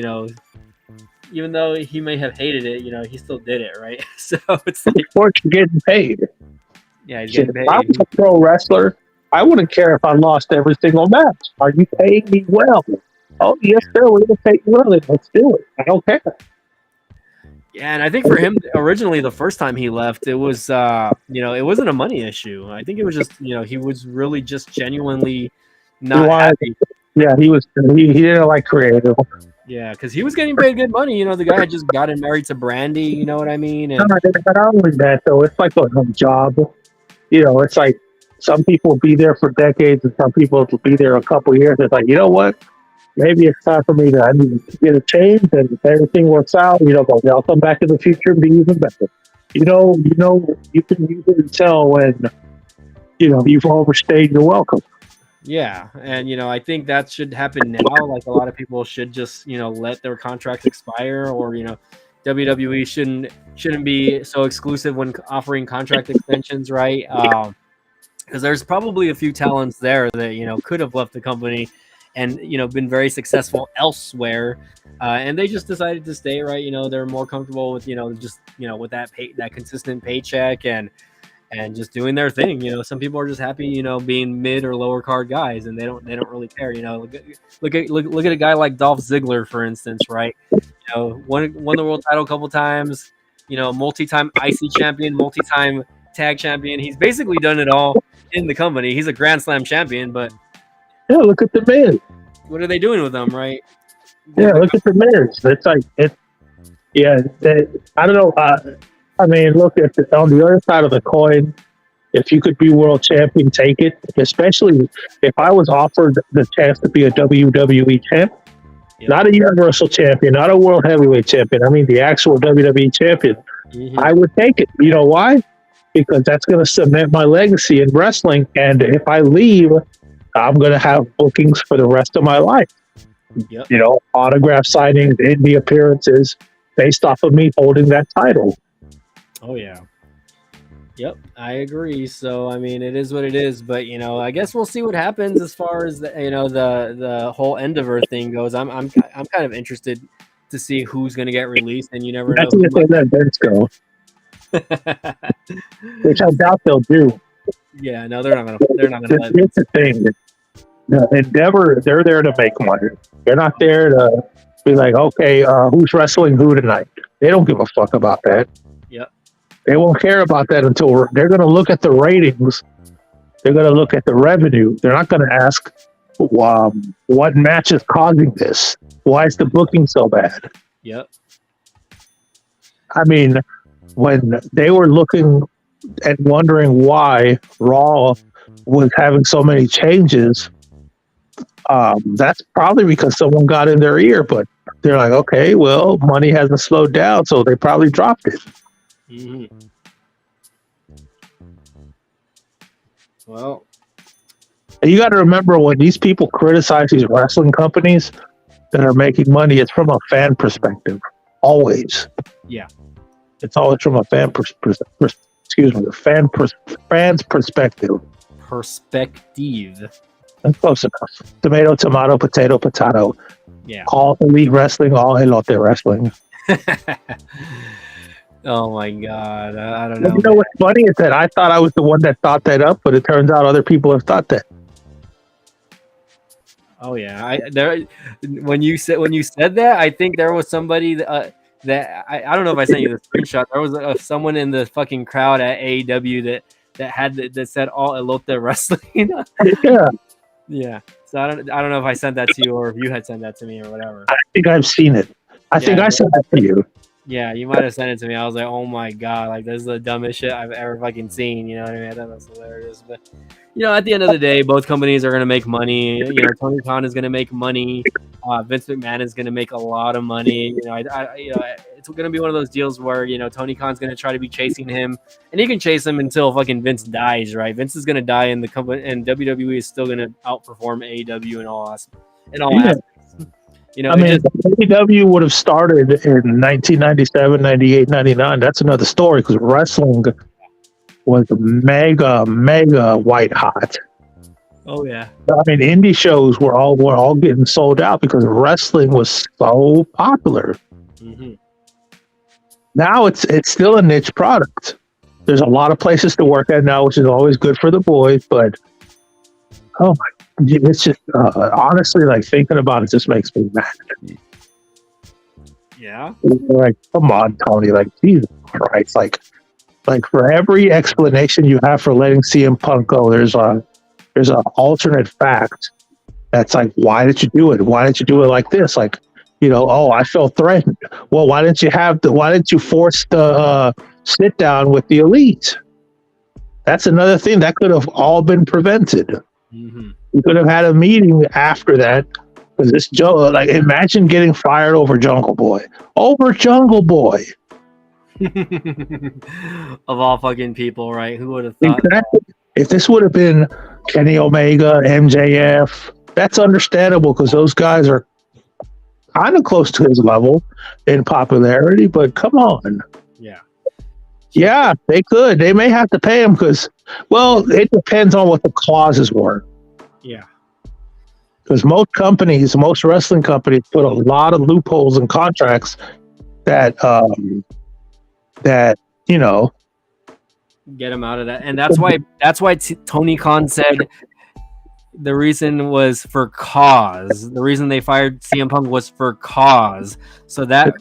even though he may have hated it, he still did it, right? So it's like, of course, you're getting paid. Yeah, he's getting paid. If I was a pro wrestler, I wouldn't care if I lost every single match. Are you paying me well? Oh, yes, sir. We're going to pay you well. Let's do it. I don't care. Yeah, and I think for him, originally, the first time he left, it was, it wasn't a money issue. I think it was just, he was really just genuinely not happy. Yeah, he didn't like creative. Yeah, because he was getting paid good money. The guy had just gotten married to Brandy. You know what I mean? And but not only that, though, it's like a job. It's like some people will be there for decades and some people will be there a couple of years. It's like, you know what? Maybe it's time for me I need to get a change, and if everything works out, I'll come back in the future and be even better. You can usually tell when, you've overstayed your welcome. Yeah, and I think that should happen now. Like, a lot of people should just let their contracts expire, or WWE shouldn't be so exclusive when offering contract extensions, right? Because there's probably a few talents there that could have left the company and been very successful elsewhere, and they just decided to stay, right? They're more comfortable with just with that consistent paycheck and just doing their thing. Some people are just happy being mid or lower card guys, and they don't really care. Look at a guy like Dolph Ziggler, for instance, right? Won the world title a couple times, multi-time IC champion, multi-time tag champion. He's basically done it all in the company. He's a Grand Slam champion, but yeah, look at the Miz. What are they doing with them, right? Yeah, look at the Miz. It's like I don't know. I mean, look at on the other side of the coin. If you could be world champion, take it. Especially if I was offered the chance to be a WWE champ, not a Universal champion, not a world heavyweight champion. I mean, the actual WWE champion. Mm-hmm. I would take it. You know why? Because that's going to cement my legacy in wrestling. And if I leave, I'm going to have bookings for the rest of my life. Yep. Autograph signings, indie appearances based off of me holding that title. Oh, yeah. Yep, I agree. So, I mean, it is what it is. But, I guess we'll see what happens as far as, the whole Endeavor thing goes. I'm kind of interested to see who's going to get released. And you never know. I think if they let Vince go. Which I doubt they'll do. Yeah, no, they're not gonna let Here's Vince. the thing: the Endeavor, they're there to make money. They're not there to be like, okay, who's wrestling who tonight? They don't give a fuck about that. Yep. They won't care about that until they're going to look at the ratings. They're going to look at the revenue. They're not going to ask, what match is causing this? Why is the booking so bad? Yep. I mean, when they were looking and wondering why Raw was having so many changes, that's probably because someone got in their ear. But they're like, okay, well, money hasn't slowed down, so they probably dropped it. Mm-hmm. Well, And you got to remember when these people criticize these wrestling companies that are making money, it's from a fan perspective. Always. yeah. It's always from a fan's perspective. Perspective. That's close enough. Tomato, tomato, potato, potato. Yeah. All elite wrestling, all elote wrestling. Oh my god, I don't You know. know what's funny is that I thought I was the one that thought that up, but it turns out other people have thought that. Oh yeah, when you said that, I think there was somebody that I don't know if I sent you the screenshot. There was someone in the fucking crowd at AEW that said all elote wrestling. Yeah, Yeah. So I don't know if I sent that to you or if you had sent that to me or whatever. I think I've seen it. I think I sent that to you. Yeah, you might have sent it to me. I was like, oh my god, like this is the dumbest shit I've ever fucking seen. You know what I mean? I thought that was hilarious. But at the end of the day, both companies are gonna make money. Tony Khan is gonna make money. Vince McMahon is gonna make a lot of money. It's gonna be one of those deals where Tony Khan's gonna try to be chasing him, and he can chase him until fucking Vince dies, right? Vince is gonna die, and the company and WWE is still gonna outperform AEW in all aspects. AEW would have started in 1997, 98, 99. That's another story because wrestling was mega, mega white hot. Oh yeah. I mean, indie shows were all getting sold out because wrestling was so popular. Mm-hmm. Now it's still a niche product. There's a lot of places to work at now, which is always good for the boys. But oh my. It's just honestly, like thinking about it, just makes me mad. Yeah. Like, come on, Tony. Like, Jesus Christ. Like for every explanation you have for letting CM Punk go, there's an alternate fact that's like, why did you do it? Why did you do it like this? Like, I felt threatened. Well, why didn't you force the sit down with the elite? That's another thing that could have all been prevented. Mm-hmm. We could have had a meeting after that because this imagine getting fired over Jungle Boy. Over Jungle Boy. Of all fucking people, right? Who would have thought? Exactly. If this would have been Kenny Omega, MJF, that's understandable because those guys are kind of close to his level in popularity, but come on. Yeah. Yeah, they could. They may have to pay him because, it depends on what the clauses were. Yeah. Because most wrestling companies put a lot of loopholes in contracts that get him out of that, and that's why Tony Khan said the reason was for cause. The reason they fired CM Punk was for cause. So that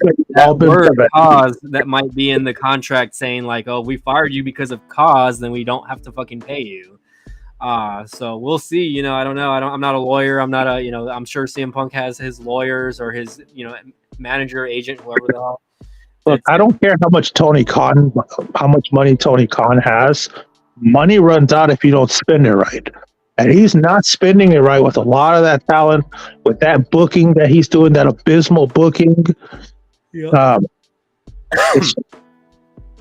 word cause that might be in the contract saying like, oh, we fired you because of cause, then we don't have to fucking pay you. So we'll see. I don't know. I'm not a lawyer. I'm not a. I'm sure CM Punk has his lawyers or his manager, agent, whoever the hell. Look, I don't care how much money Tony Khan has. Money runs out if you don't spend it right. And he's not spending it right with a lot of that talent, with that booking that he's doing, that abysmal booking. Yep.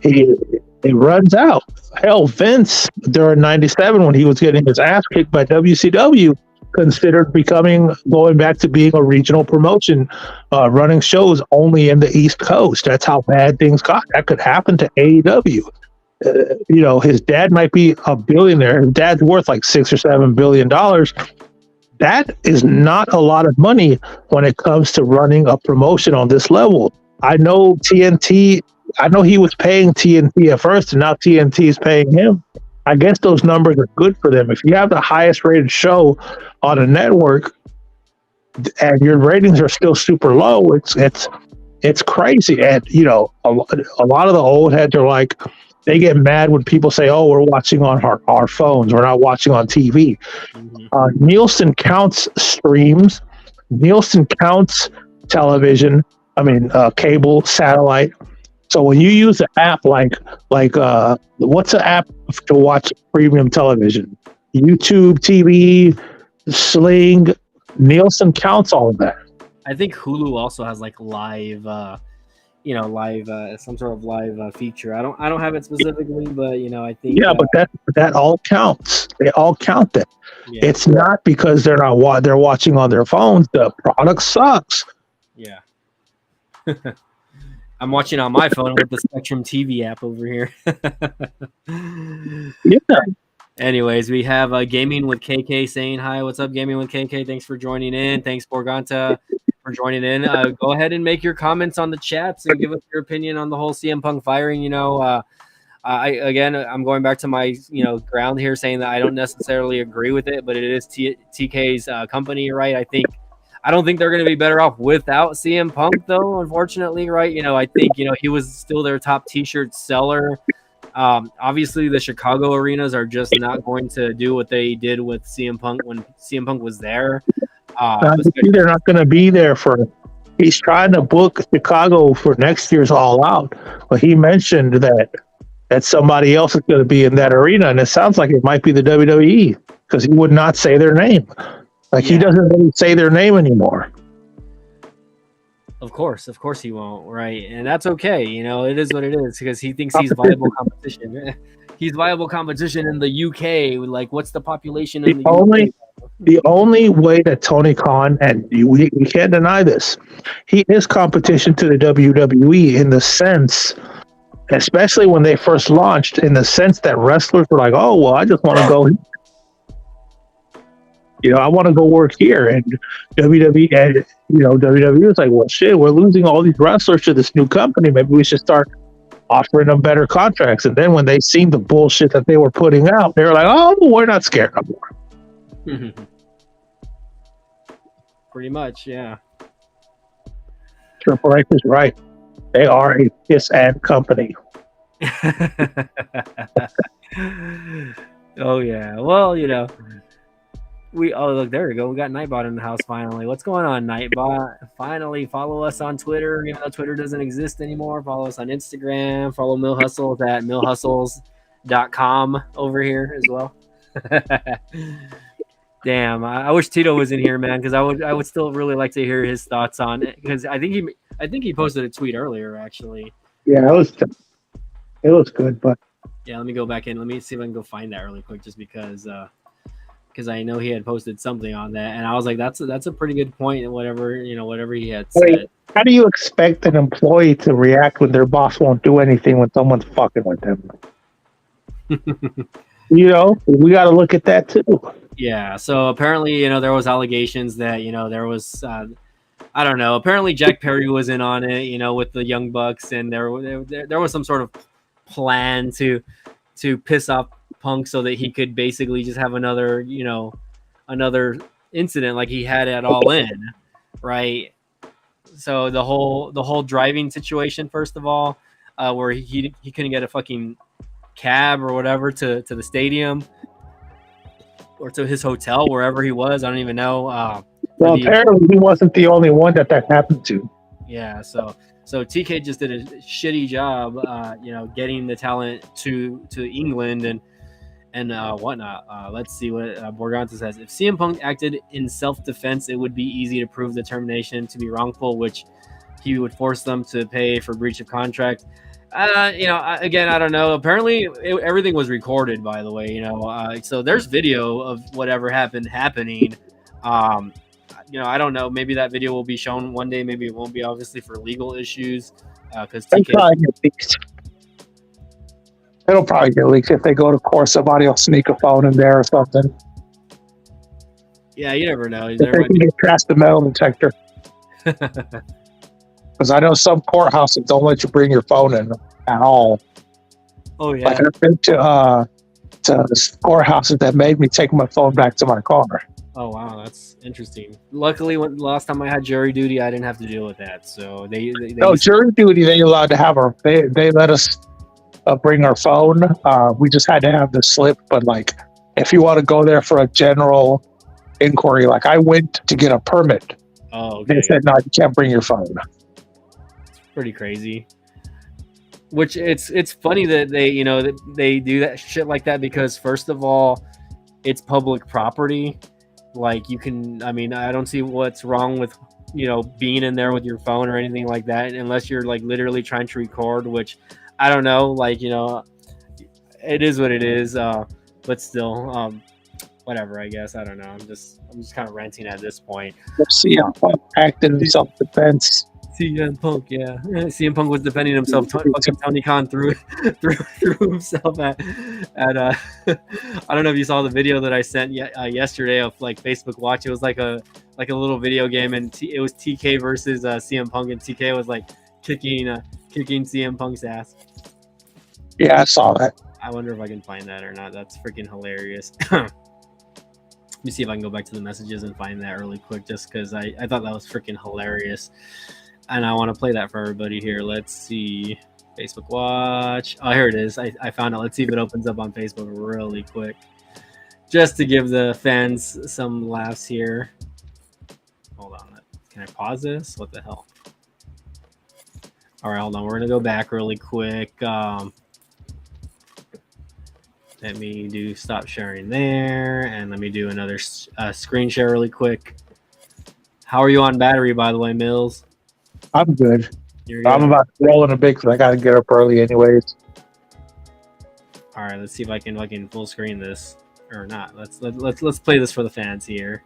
It runs out. Hell, Vince, during 97, when he was getting his ass kicked by WCW, considered going back to being a regional promotion, running shows only in the East Coast. That's how bad things got. That could happen to AEW. His dad might be a billionaire. His dad's worth like $6 or $7 billion. That is not a lot of money when it comes to running a promotion on this level. I know TNT. I know he was paying TNT at first, and now TNT is paying him. I guess those numbers are good for them. If you have the highest rated show on a network and your ratings are still super low, it's crazy. And a lot of the old heads are like, they get mad when people say, "Oh, we're watching on our phones. We're not watching on TV." Mhm. Nielsen counts streams. Nielsen counts television. I mean, cable, satellite. So when you use an app like what's an app to watch premium television? YouTube TV, Sling, Nielsen counts all of that. I think Hulu also has like live, live some sort of live feature. I don't have it specifically, but I think Yeah, but that all counts. They all count that. yeah, It's not because they're watching on their phones. The product sucks. yeah. I'm watching on my phone with the Spectrum TV app over here. Yeah. Anyways, we have Gaming with KK saying hi. What's up, Gaming with KK? Thanks for joining in. Thanks, Borganta, for joining in. Go ahead and make your comments on the chats and give us your opinion on the whole CM Punk firing. I'm going back to my ground here, saying that I don't necessarily agree with it, but it is TK's company, right? I don't think they're going to be better off without CM Punk, though. Unfortunately, right? I think he was still their top T-shirt seller. Obviously, the Chicago arenas are just not going to do what they did with CM Punk when CM Punk was there. They're not going to be there for. He's trying to book Chicago for next year's All Out, but he mentioned that somebody else is going to be in that arena, and it sounds like it might be the WWE because he would not say their name. He doesn't really say their name anymore. Of course he won't, right? And that's okay. It is what it is because he thinks he's viable competition. He's viable competition in the UK. Like, what's the population in the UK? The only way that Tony Khan, and we can't deny this, he is competition to the WWE in the sense, especially when they first launched, in the sense that wrestlers were like, "Oh, well, I just want to go. I want to go work here." And WWE was like, "Well, shit, we're losing all these wrestlers to this new company. Maybe we should start offering them better contracts." And then when they seen the bullshit that they were putting out, they were like, "Oh, we're not scared no more." Pretty much, yeah. Triple H is right. They are a piss and company. Oh yeah. Well, look, there we go. We got Nightbot in the house finally. What's going on, Nightbot? Finally, follow us on Twitter. Even though Twitter doesn't exist anymore, follow us on Instagram. Follow Mill Hustles at millhustles.com over here as well. Damn, I wish Tito was in here, man, because I would still really like to hear his thoughts on it. Because I think he posted a tweet earlier, actually. Yeah, it was good, but yeah, let me go back in. Let me see if I can go find that really quick, just because I know he had posted something on that, and I was like, that's a pretty good point. And whatever he had said. How do you expect an employee to react when their boss won't do anything when someone's fucking with them? We got to look at that too. Yeah. So apparently, there was allegations that there was. I don't know. Apparently, Jack Perry was in on it, with the Young Bucks, and there was some sort of plan to piss off Punk so that he could basically just have another incident like he had at All In, right? So the whole driving situation, first of all, where he couldn't get a fucking cab or whatever to the stadium or to his hotel, wherever he was. I don't even know. Well, apparently he wasn't the only one that happened to. Yeah, so TK just did a shitty job, getting the talent to England and whatnot. Let's see what Borganta says. If CM Punk acted in self-defense, it would be easy to prove the termination to be wrongful, which he would force them to pay for breach of contract. Again, I don't know. Apparently, everything was recorded, by the way. So there's video of whatever happening. I don't know. Maybe that video will be shown one day. Maybe it won't be, obviously, for legal issues. Because it'll probably get leaked if they go to court. Somebody will sneak a phone in there or something. Yeah, you never know. They can get past the metal detector. Because I know some courthouses don't let you bring your phone in at all. Oh yeah. Like I've been to the storehouses that made me take my phone back to my car. Oh wow, that's interesting. Luckily, when last time I had jury duty, I didn't have to deal with that. So they No, jury duty, they allowed to have our, they let us bring our phone. We just had to have the slip, but like, if you want to go there for a general inquiry, like I went to get a permit. Oh, okay. They said, no, you can't bring your phone. Pretty crazy. Which it's funny that they that they do that shit like that, because first of all, it's public property. Like you can, I mean, I don't see what's wrong with being in there with your phone or anything like that, unless you're like literally trying to record, which I don't know. Like it is what it is. But still, whatever. I guess I don't know. I'm just kind of ranting at this point. CM Punk acted in self-defense. CM Punk, yeah. CM Punk was defending himself. Fucking Tony Khan threw himself at I don't know if you saw the video that I sent yesterday of like Facebook Watch. It was like a little video game, and it was TK versus CM Punk, and TK was like kicking CM Punk's ass. Yeah, I saw that. I wonder if I can find that or not. That's freaking hilarious. Let me see if I can go back to the messages and find that really quick, just because I thought that was freaking hilarious. And I want to play that for everybody here. Let's see. Facebook Watch. Oh, here it is. I found it. Let's see if it opens up on Facebook really quick. Just to give the fans some laughs here. Hold on. Can I pause this? What the hell? All right, hold on. We're going to go back really quick. Let me do stop sharing there. And let me do another screen share really quick. How are you on battery, by the way, Mills? I'm good. You're good. I'm about to roll in a bit because I got to get up early anyways. All right, let's see if I can full screen this or not. Let's play this for the fans here.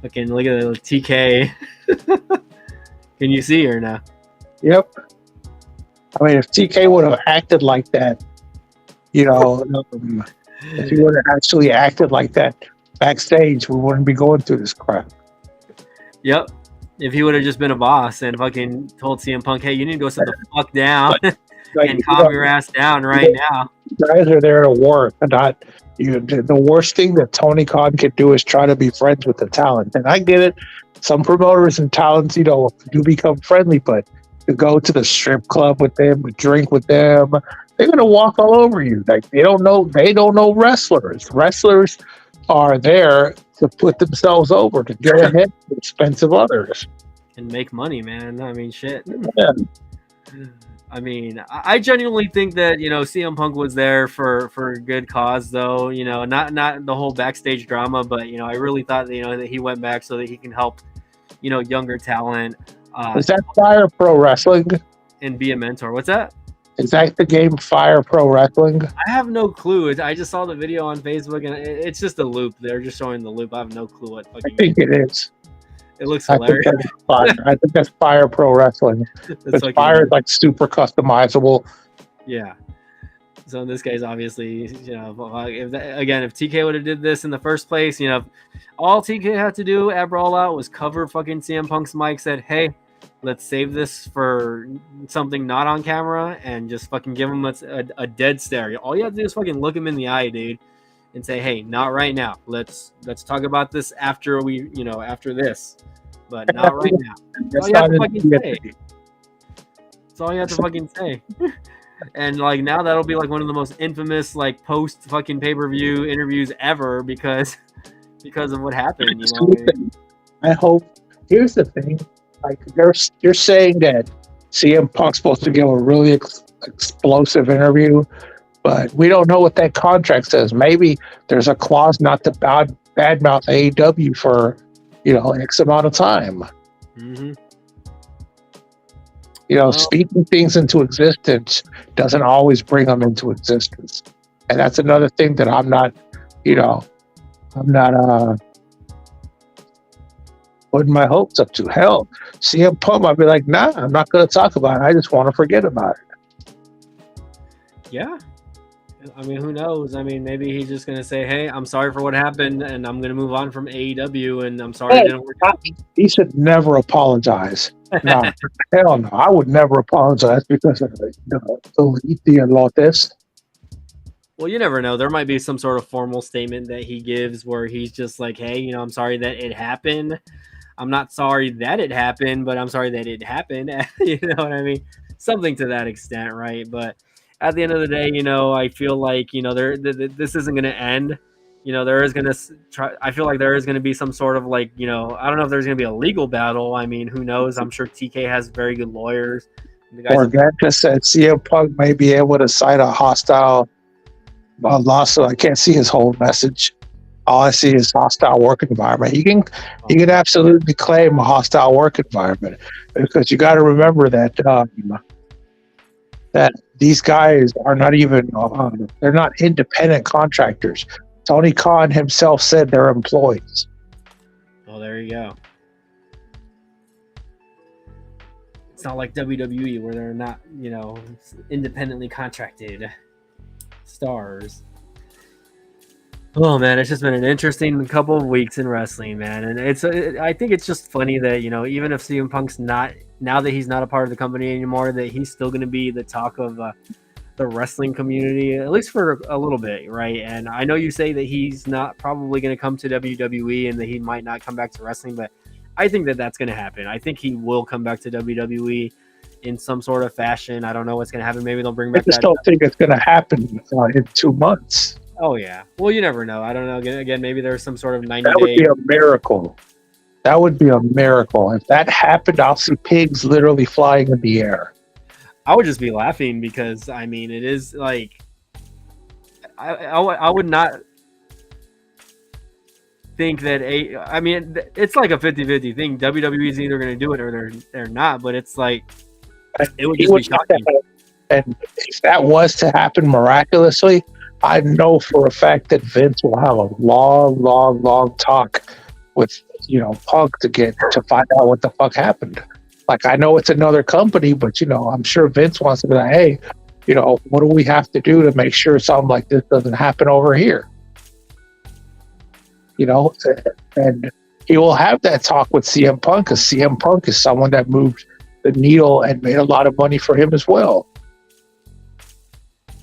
Look at the TK. Can you see or no? Yep. I mean, if TK would have acted like that, if he would have actually acted like that backstage, we wouldn't be going through this crap. Yep. If he would have just been a boss and fucking told CM Punk, hey, you need to go sit the fuck down and calm your ass down right now. You guys are there to work, not you. The worst thing that Tony Khan could do is try to be friends with the talent. And I get it. Some promoters and talents, do become friendly, but to go to the strip club with them, to drink with them, they're gonna walk all over you. Like they don't know wrestlers. Wrestlers are there to put themselves over, to get ahead of the expense of others. And make money, man. I mean, shit. Yeah. I mean, I genuinely think that, CM Punk was there for a good cause, though. Not the whole backstage drama, but, I really thought that, that he went back so that he can help, younger talent. Is that Fire Pro Wrestling? And be a mentor. What's that? Is that the game Fire Pro Wrestling? I have no clue. I just saw the video on Facebook, and it's just a loop. They're just showing the loop. I have no clue what fucking. I think it is. It looks hilarious. I think that's Fire Pro Wrestling. Because Fire is like super customizable. Yeah. So in this case, obviously, if TK would have did this in the first place, all TK had to do at Brawl Out was cover fucking CM Punk's mic, said, hey, let's save this for something not on camera, and just fucking give him a dead stare. All you have to do is fucking look him in the eye, dude, and say, hey, not right now. Let's talk about this after after this, but not right now. That's all you have to fucking say. That's all you have to fucking say. And like now that'll be like one of the most infamous like post fucking pay-per-view interviews ever because of what happened. I hope. Here's the thing. Like you're saying that CM Punk's supposed to give a really explosive interview, but we don't know what that contract says. Maybe there's a clause not to badmouth AEW for X amount of time. Mm-hmm. Speaking things into existence doesn't always bring them into existence, and that's another thing that I'm not putting my hopes up to. Hell, CM Punk, I'd be like, nah, I'm not going to talk about it. I just want to forget about it. Yeah. I mean, who knows? I mean, maybe he's just going to say, hey, I'm sorry for what happened, and I'm going to move on from AEW, and I'm sorry it didn't work out. He should never apologize. No, hell no. I would never apologize because of the Lotes. Well, you never know. There might be some sort of formal statement that he gives where he's just like, "Hey, I'm sorry that it happened. I'm not sorry that it happened, but I'm sorry that it happened." You know what I mean? Something to that extent, right? But at the end of the day, I feel like this isn't going to end. There is going to try. I feel like there is going to be some sort of like, I don't know if there's going to be a legal battle. I mean, who knows? I'm sure TK has very good lawyers. The guys. Garganta said CM Punk may be able to cite a hostile lawsuit. I can't see his whole message. All I see is hostile work environment. He can absolutely claim a hostile work environment, because you got to remember that these guys are not even they're not independent contractors. Tony Khan himself said they're employees. Oh, there you go. It's not like WWE where they're not, independently contracted stars. Oh man, it's just been an interesting couple of weeks in wrestling, man, and I think it's just funny that even if CM Punk's not, now that he's not a part of the company anymore, that he's still going to be the talk of the wrestling community, at least for a little bit, right? And I know you say that he's not probably going to come to WWE and that he might not come back to wrestling, but I think that that's going to happen. I think he will come back to WWE in some sort of fashion. I don't know what's going to happen. Maybe they'll bring back. I just don't think it's going to happen in 2 months. Oh yeah. Well, you never know. I don't know. Again, maybe there's some sort of 90-day. That would be a miracle. That would be a miracle. If that happened, I'll see pigs literally flying in the air. I would just be laughing because, I mean, it is like I would not think that I mean, it's like a 50-50 thing. WWE is either going to do it or they're not. But it's like it would just be shocking. And if that was to happen miraculously, I know for a fact that Vince will have a long talk with Punk to find out what the fuck happened. Like, I know it's another company, but I'm sure Vince wants to be like, hey, what do we have to do to make sure something like this doesn't happen over here? And he will have that talk with CM Punk, because CM Punk is someone that moved the needle and made a lot of money for him as well.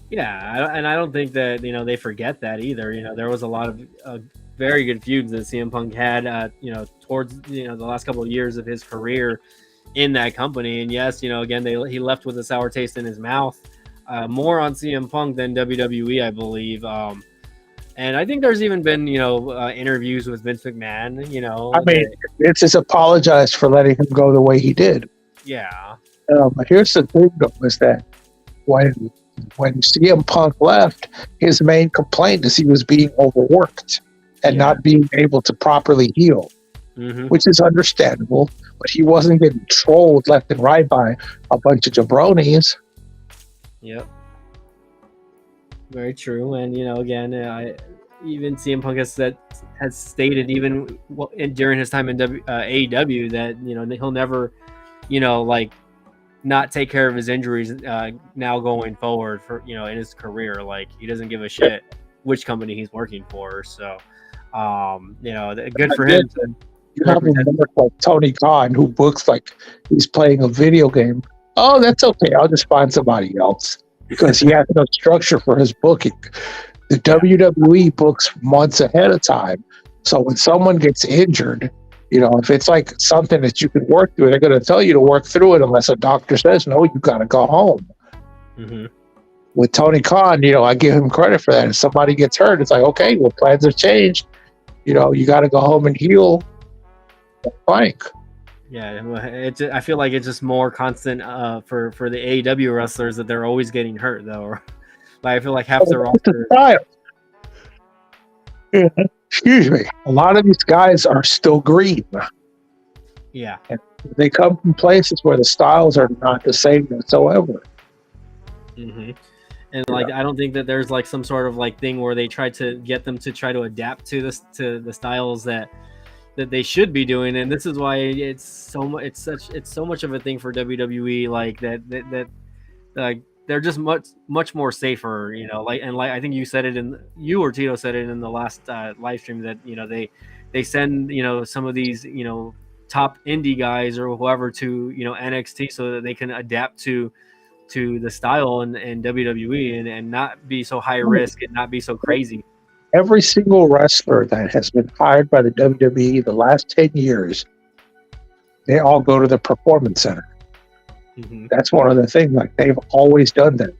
Yeah, and I don't think that they forget that either. There was a lot of very good feuds that CM Punk had, towards the last couple of years of his career in that company. And yes, again, he left with a sour taste in his mouth, more on CM Punk than WWE, I believe. And I think there's even been interviews with Vince McMahon. I mean, Vince has apologized for letting him go the way he did. Yeah. But here's the thing, though, is that when CM Punk left, his main complaint is he was being overworked and not being able to properly heal, which is understandable. But he wasn't getting trolled left and right by a bunch of jabronis. Yep. Very true. And, again, even CM Punk has stated even during his time in AEW that, he'll never, not take care of his injuries now going forward for in his career. Like, he doesn't give a shit which company he's working for. So good for him. You have a mark like Tony Khan, who books like he's playing a video game. Oh, that's okay, I'll just find somebody else, because he has no structure for his booking. The WWE books months ahead of time, so when someone gets injured, if it's like something that you can work through, they're going to tell you to work through it unless a doctor says, no, you got to go home. With Tony Khan, I give him credit for that. If somebody gets hurt, it's like, okay, well, plans have changed. You got to go home and heal. Blank. Yeah, I feel like it's just more constant for the AEW wrestlers that they're always getting hurt, though. Like, I feel like half the roster. Excuse me. A lot of these guys are still green. Yeah. And they come from places where the styles are not the same whatsoever. And I don't think that there's like some sort of like thing where they try to get them to try to adapt to the styles that they should be doing. And this is why it's so much of a thing for WWE, like that they're just much more safer, I think you said it you or Tito said it in the last live stream that they send some of these top indie guys or whoever to NXT so that they can adapt to to the style in WWE and not be so high risk and not be so crazy. Every single wrestler that has been hired by the WWE the last 10 years, they all go to the Performance Center. Mm-hmm. That's one of the things. Like, they've always done that.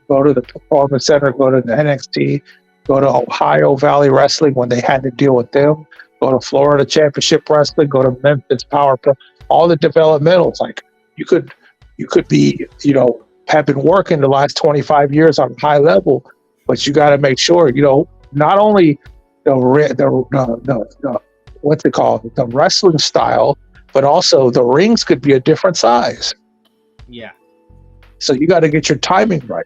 Go to the Performance Center, go to the NXT, go to Ohio Valley Wrestling when they had to deal with them, go to Florida Championship Wrestling, go to Memphis Power Pro, all the developmentals. Like, you could be, have been working the last 25 years on a high level, but you got to make sure, not only the what's it called, the wrestling style, but also the rings could be a different size. Yeah. So you got to get your timing right.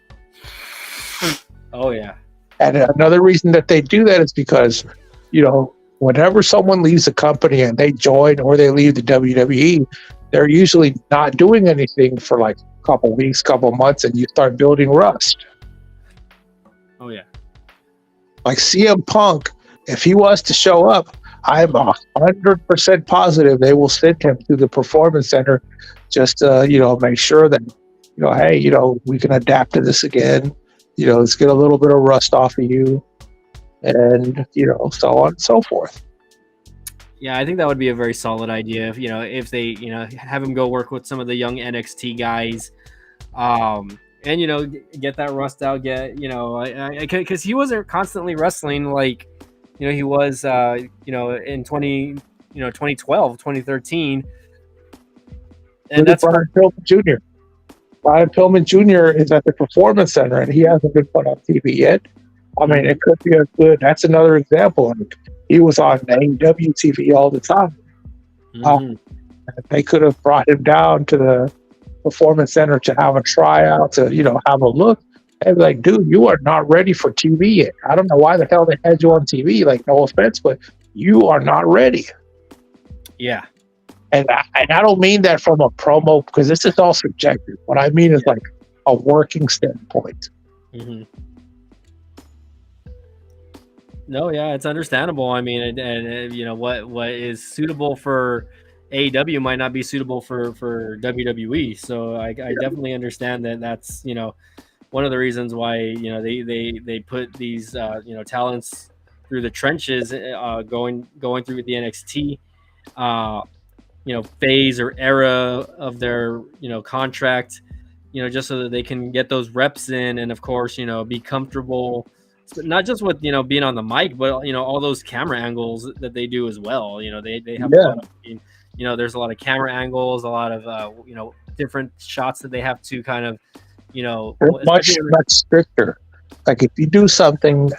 Oh yeah. And another reason that they do that is because, whenever someone leaves a company and they join or they leave the WWE, they're usually not doing anything for like a couple weeks, couple months, and you start building rust. Oh yeah. Like CM Punk, if he was to show up, I'm 100% positive they will send him to the Performance Center just to, make sure that, hey, we can adapt to this again. Let's get a little bit of rust off of you, and, so on and so forth. Yeah, I think that would be a very solid idea. If they, have him go work with some of the young NXT guys, and get that rust out. Because he wasn't constantly wrestling like, he was, in 2012, 2013, and that's Brian Pillman Jr. Brian Pillman Jr. is at the Performance Center, and he hasn't been put on TV yet. I mean, it could be that's another example. He was on AEW TV all the time. Mm-hmm. They could have brought him down to the Performance Center to have a tryout, to, have a look. And be like, dude, you are not ready for TV yet. I don't know why the hell they had you on TV. Like, no offense, but you are not ready. Yeah. And I don't mean that from a promo, because this is all subjective. What I mean is like a working standpoint. Mm-hmm. No, yeah, it's understandable. I mean, and what is suitable for AEW might not be suitable for WWE. So I definitely understand that. That's one of the reasons why they put these talents through the trenches, going through the NXT phase or era of their contract, just so that they can get those reps in, and of course be comfortable, not just with being on the mic, but all those camera angles that they do as well. They have a lot of, there's a lot of camera angles, a lot of different shots that they have to kind of they're much stricter. Like, if you do something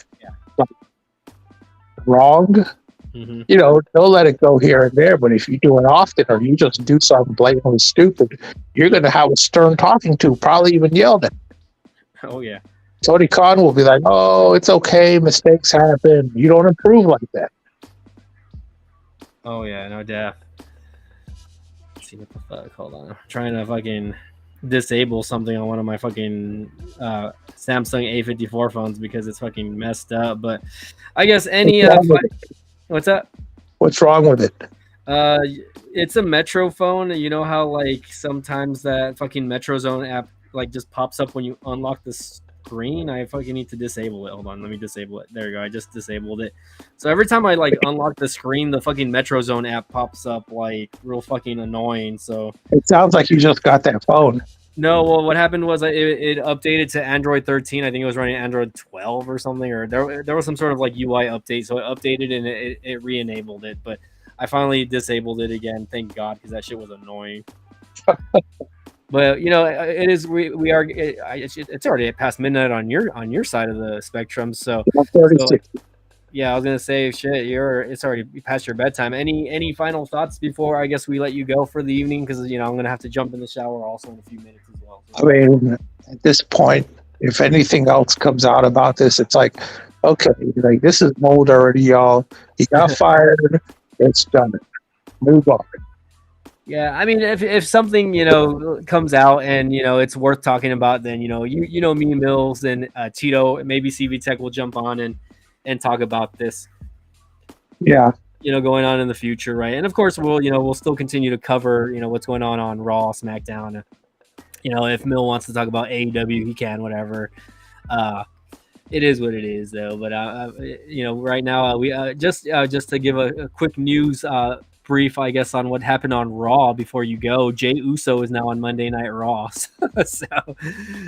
wrong, mm-hmm. They'll let it go here and there. But if you do it often, or you just do something blatantly stupid, you're going to have a stern talking to, probably even yelled at. Oh yeah. Tony Khan will be like, "Oh, it's okay. Mistakes happen. You don't improve like that." Oh yeah, no doubt. Let's see what the fuck. Hold on. I'm trying to fucking disable something on one of my fucking Samsung A54 phones because it's fucking messed up. But I guess any what's up? What's wrong with it? It's a Metro phone. You know how like sometimes that fucking Metro Zone app like just pops up when you unlock the screen? I fucking need to disable it. Hold on, let me disable it. There you go. I just disabled it. So every time I like unlock the screen, the fucking Metro Zone app pops up like real fucking annoying. So it sounds like you just got that phone. No, well, what happened was it updated to Android 13. I think it was running Android 12 or something, or there was some sort of like UI update. So it updated and it re-enabled it. But I finally disabled it again. Thank God, because that shit was annoying. But it is it's already past midnight on your side of the spectrum. So yeah, I was gonna say shit. It's already past your bedtime. Any final thoughts before I guess we let you go for the evening? Because I'm gonna have to jump in the shower also in a few minutes as well. I mean, at this point, if anything else comes out about this, it's like, okay, like this is old already, y'all. He got fired. It's done. Move on. Yeah, I mean, if something comes out and it's worth talking about, then me, Mills, and Tito, maybe CV Tech will jump on and talk about this. Yeah. Going on in the future, right? And of course, we'll still continue to cover what's going on Raw, SmackDown, if Mill wants to talk about AEW, he can, whatever. Uh, it is what it is, though. But right now we just to give a quick news brief, I guess, on what happened on Raw before you go. Jay Uso is now on Monday Night Raw. So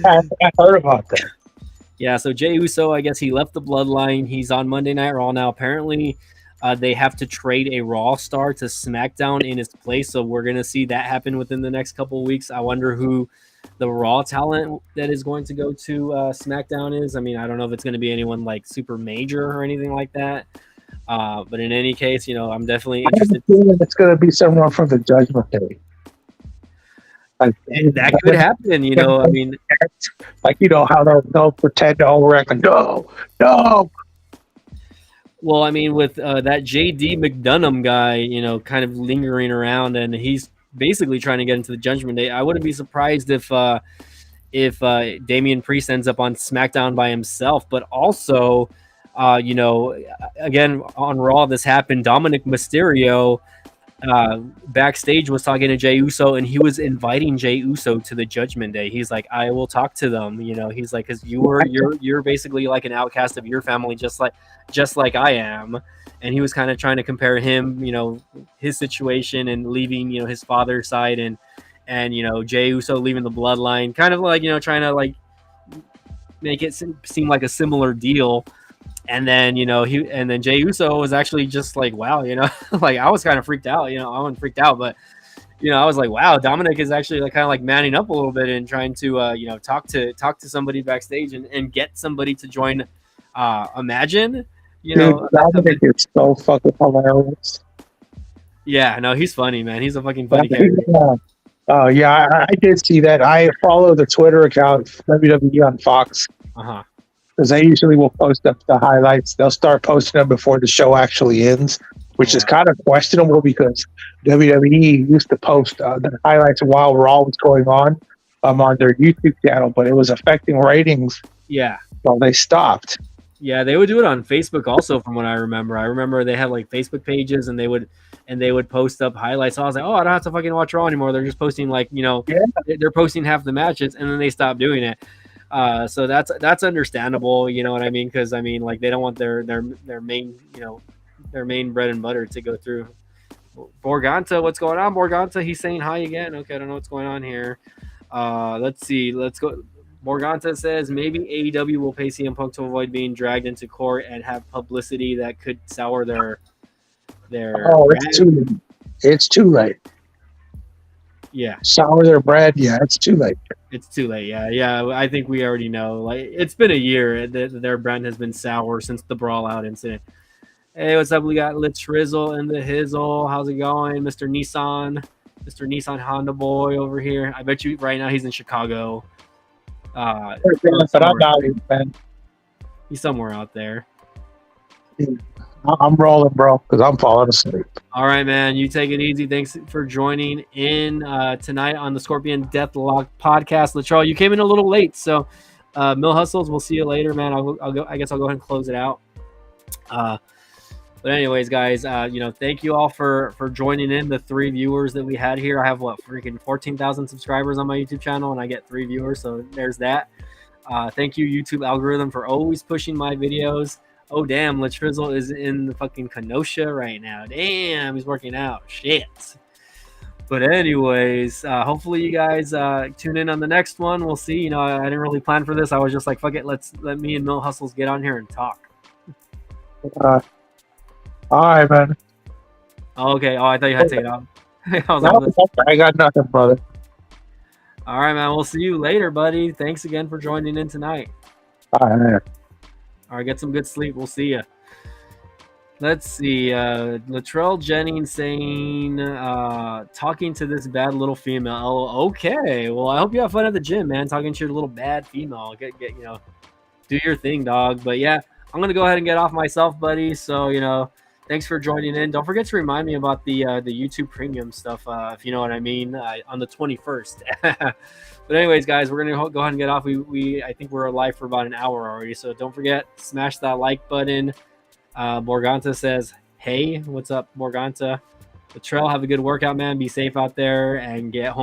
I heard about that. yeah, so Jay Uso, I guess he left the Bloodline. He's on Monday Night Raw now. Apparently, they have to trade a Raw star to SmackDown in his place. So we're gonna see that happen within the next couple of weeks. I wonder who the Raw talent that is going to go to SmackDown is. I mean, I don't know if it's going to be anyone like super major or anything like that. But in any case, I'm definitely interested. It's going to be someone from the Judgment Day. That could happen, I mean, like how they'll pretend to overact, like no. Well, I mean, with that JD McDonough guy, kind of lingering around, and he's basically trying to get into the Judgment Day. I wouldn't be surprised if Damian Priest ends up on SmackDown by himself. But also, again on Raw, this happened. Dominic Mysterio backstage was talking to Jey Uso, and he was inviting Jey Uso to the Judgment Day. He's like, I will talk to them. He's like, because you're basically like an outcast of your family, just like I am. And he was kind of trying to compare him, his situation and leaving, his father's side, and Jey Uso leaving the Bloodline, kind of like, trying to like make it seem like a similar deal. And then, then Jey Uso was actually just like, wow, like I was kind of freaked out, I wasn't freaked out, but, I was like, wow, Dominic is actually like kind of like manning up a little bit and trying to, talk to somebody backstage and get somebody to join. Imagine, Dominic is so fucking hilarious. Yeah, no, he's funny, man. He's a fucking funny character. Oh, yeah, I did see that. I follow the Twitter account WWE on Fox. Uh-huh. Because they usually will post up the highlights. They'll start posting them before the show actually ends, which is kind of questionable because WWE used to post the highlights while Raw was going on their YouTube channel, but it was affecting ratings. Yeah. So they stopped. Yeah, they would do it on Facebook also, from what I remember. I remember they had like Facebook pages, and they would post up highlights. So I was like, oh, I don't have to fucking watch Raw anymore. They're just posting like, they're posting half the matches, and then they stopped doing it. So that's understandable, you know what I mean? Because I mean, like, they don't want their main, their main bread and butter to go through. Borganta, what's going on, Borganta? He's saying hi again. Okay, I don't know what's going on here. Let's see. Let's go. Borganta says maybe AEW will pay CM Punk to avoid being dragged into court and have publicity that could sour their. Oh, it's too late. Yeah. Sour their bread. Yeah, it's too late. It's too late. Yeah. I think we already know. Like, it's been a year that their brand has been sour since the Brawl Out incident. Hey, what's up? We got Litch Rizzle in the Hizzle. How's it going, Mr. Nissan Honda boy over here? I bet you right now he's in Chicago. But I'm not in, man. He's somewhere out there. I'm rolling, bro, because I'm falling asleep. All right, man. You take it easy. Thanks for joining in tonight on the Scorpion Deathlock podcast. Latrell, you came in a little late, so Mill Hustles, we'll see you later, man. I'll go. I guess I'll go ahead and close it out. But anyways, guys, thank you all for joining in. The 3 viewers that we had here. I have freaking 14,000 subscribers on my YouTube channel, and I get 3 viewers, so there's that. Thank you, YouTube algorithm, for always pushing my videos. Oh, damn, Latrizzle is in the fucking Kenosha right now. Damn, he's working out. Shit. But anyways, hopefully you guys tune in on the next one. We'll see. I didn't really plan for this. I was just like, fuck it. Let me and Mill Hustles get on here and talk. All right, man. Okay. Oh, I thought you had to take it off. I got nothing, brother. All right, man. We'll see you later, buddy. Thanks again for joining in tonight. All right, man. All right, get some good sleep. We'll see you. Let's see. Latrell Jennings saying, talking to this bad little female. Oh, okay. Well, I hope you have fun at the gym, man. Talking to your little bad female. Get do your thing, dog. But yeah, I'm gonna go ahead and get off myself, buddy. So thanks for joining in. Don't forget to remind me about the YouTube Premium stuff, if you know what I mean, on the 21st. But anyways, guys, we're gonna go ahead and get off. I think we're live for about an hour already, so don't forget, smash that like button. Borganta says, hey, what's up, Borganta? Latrell, have a good workout, man. Be safe out there and get home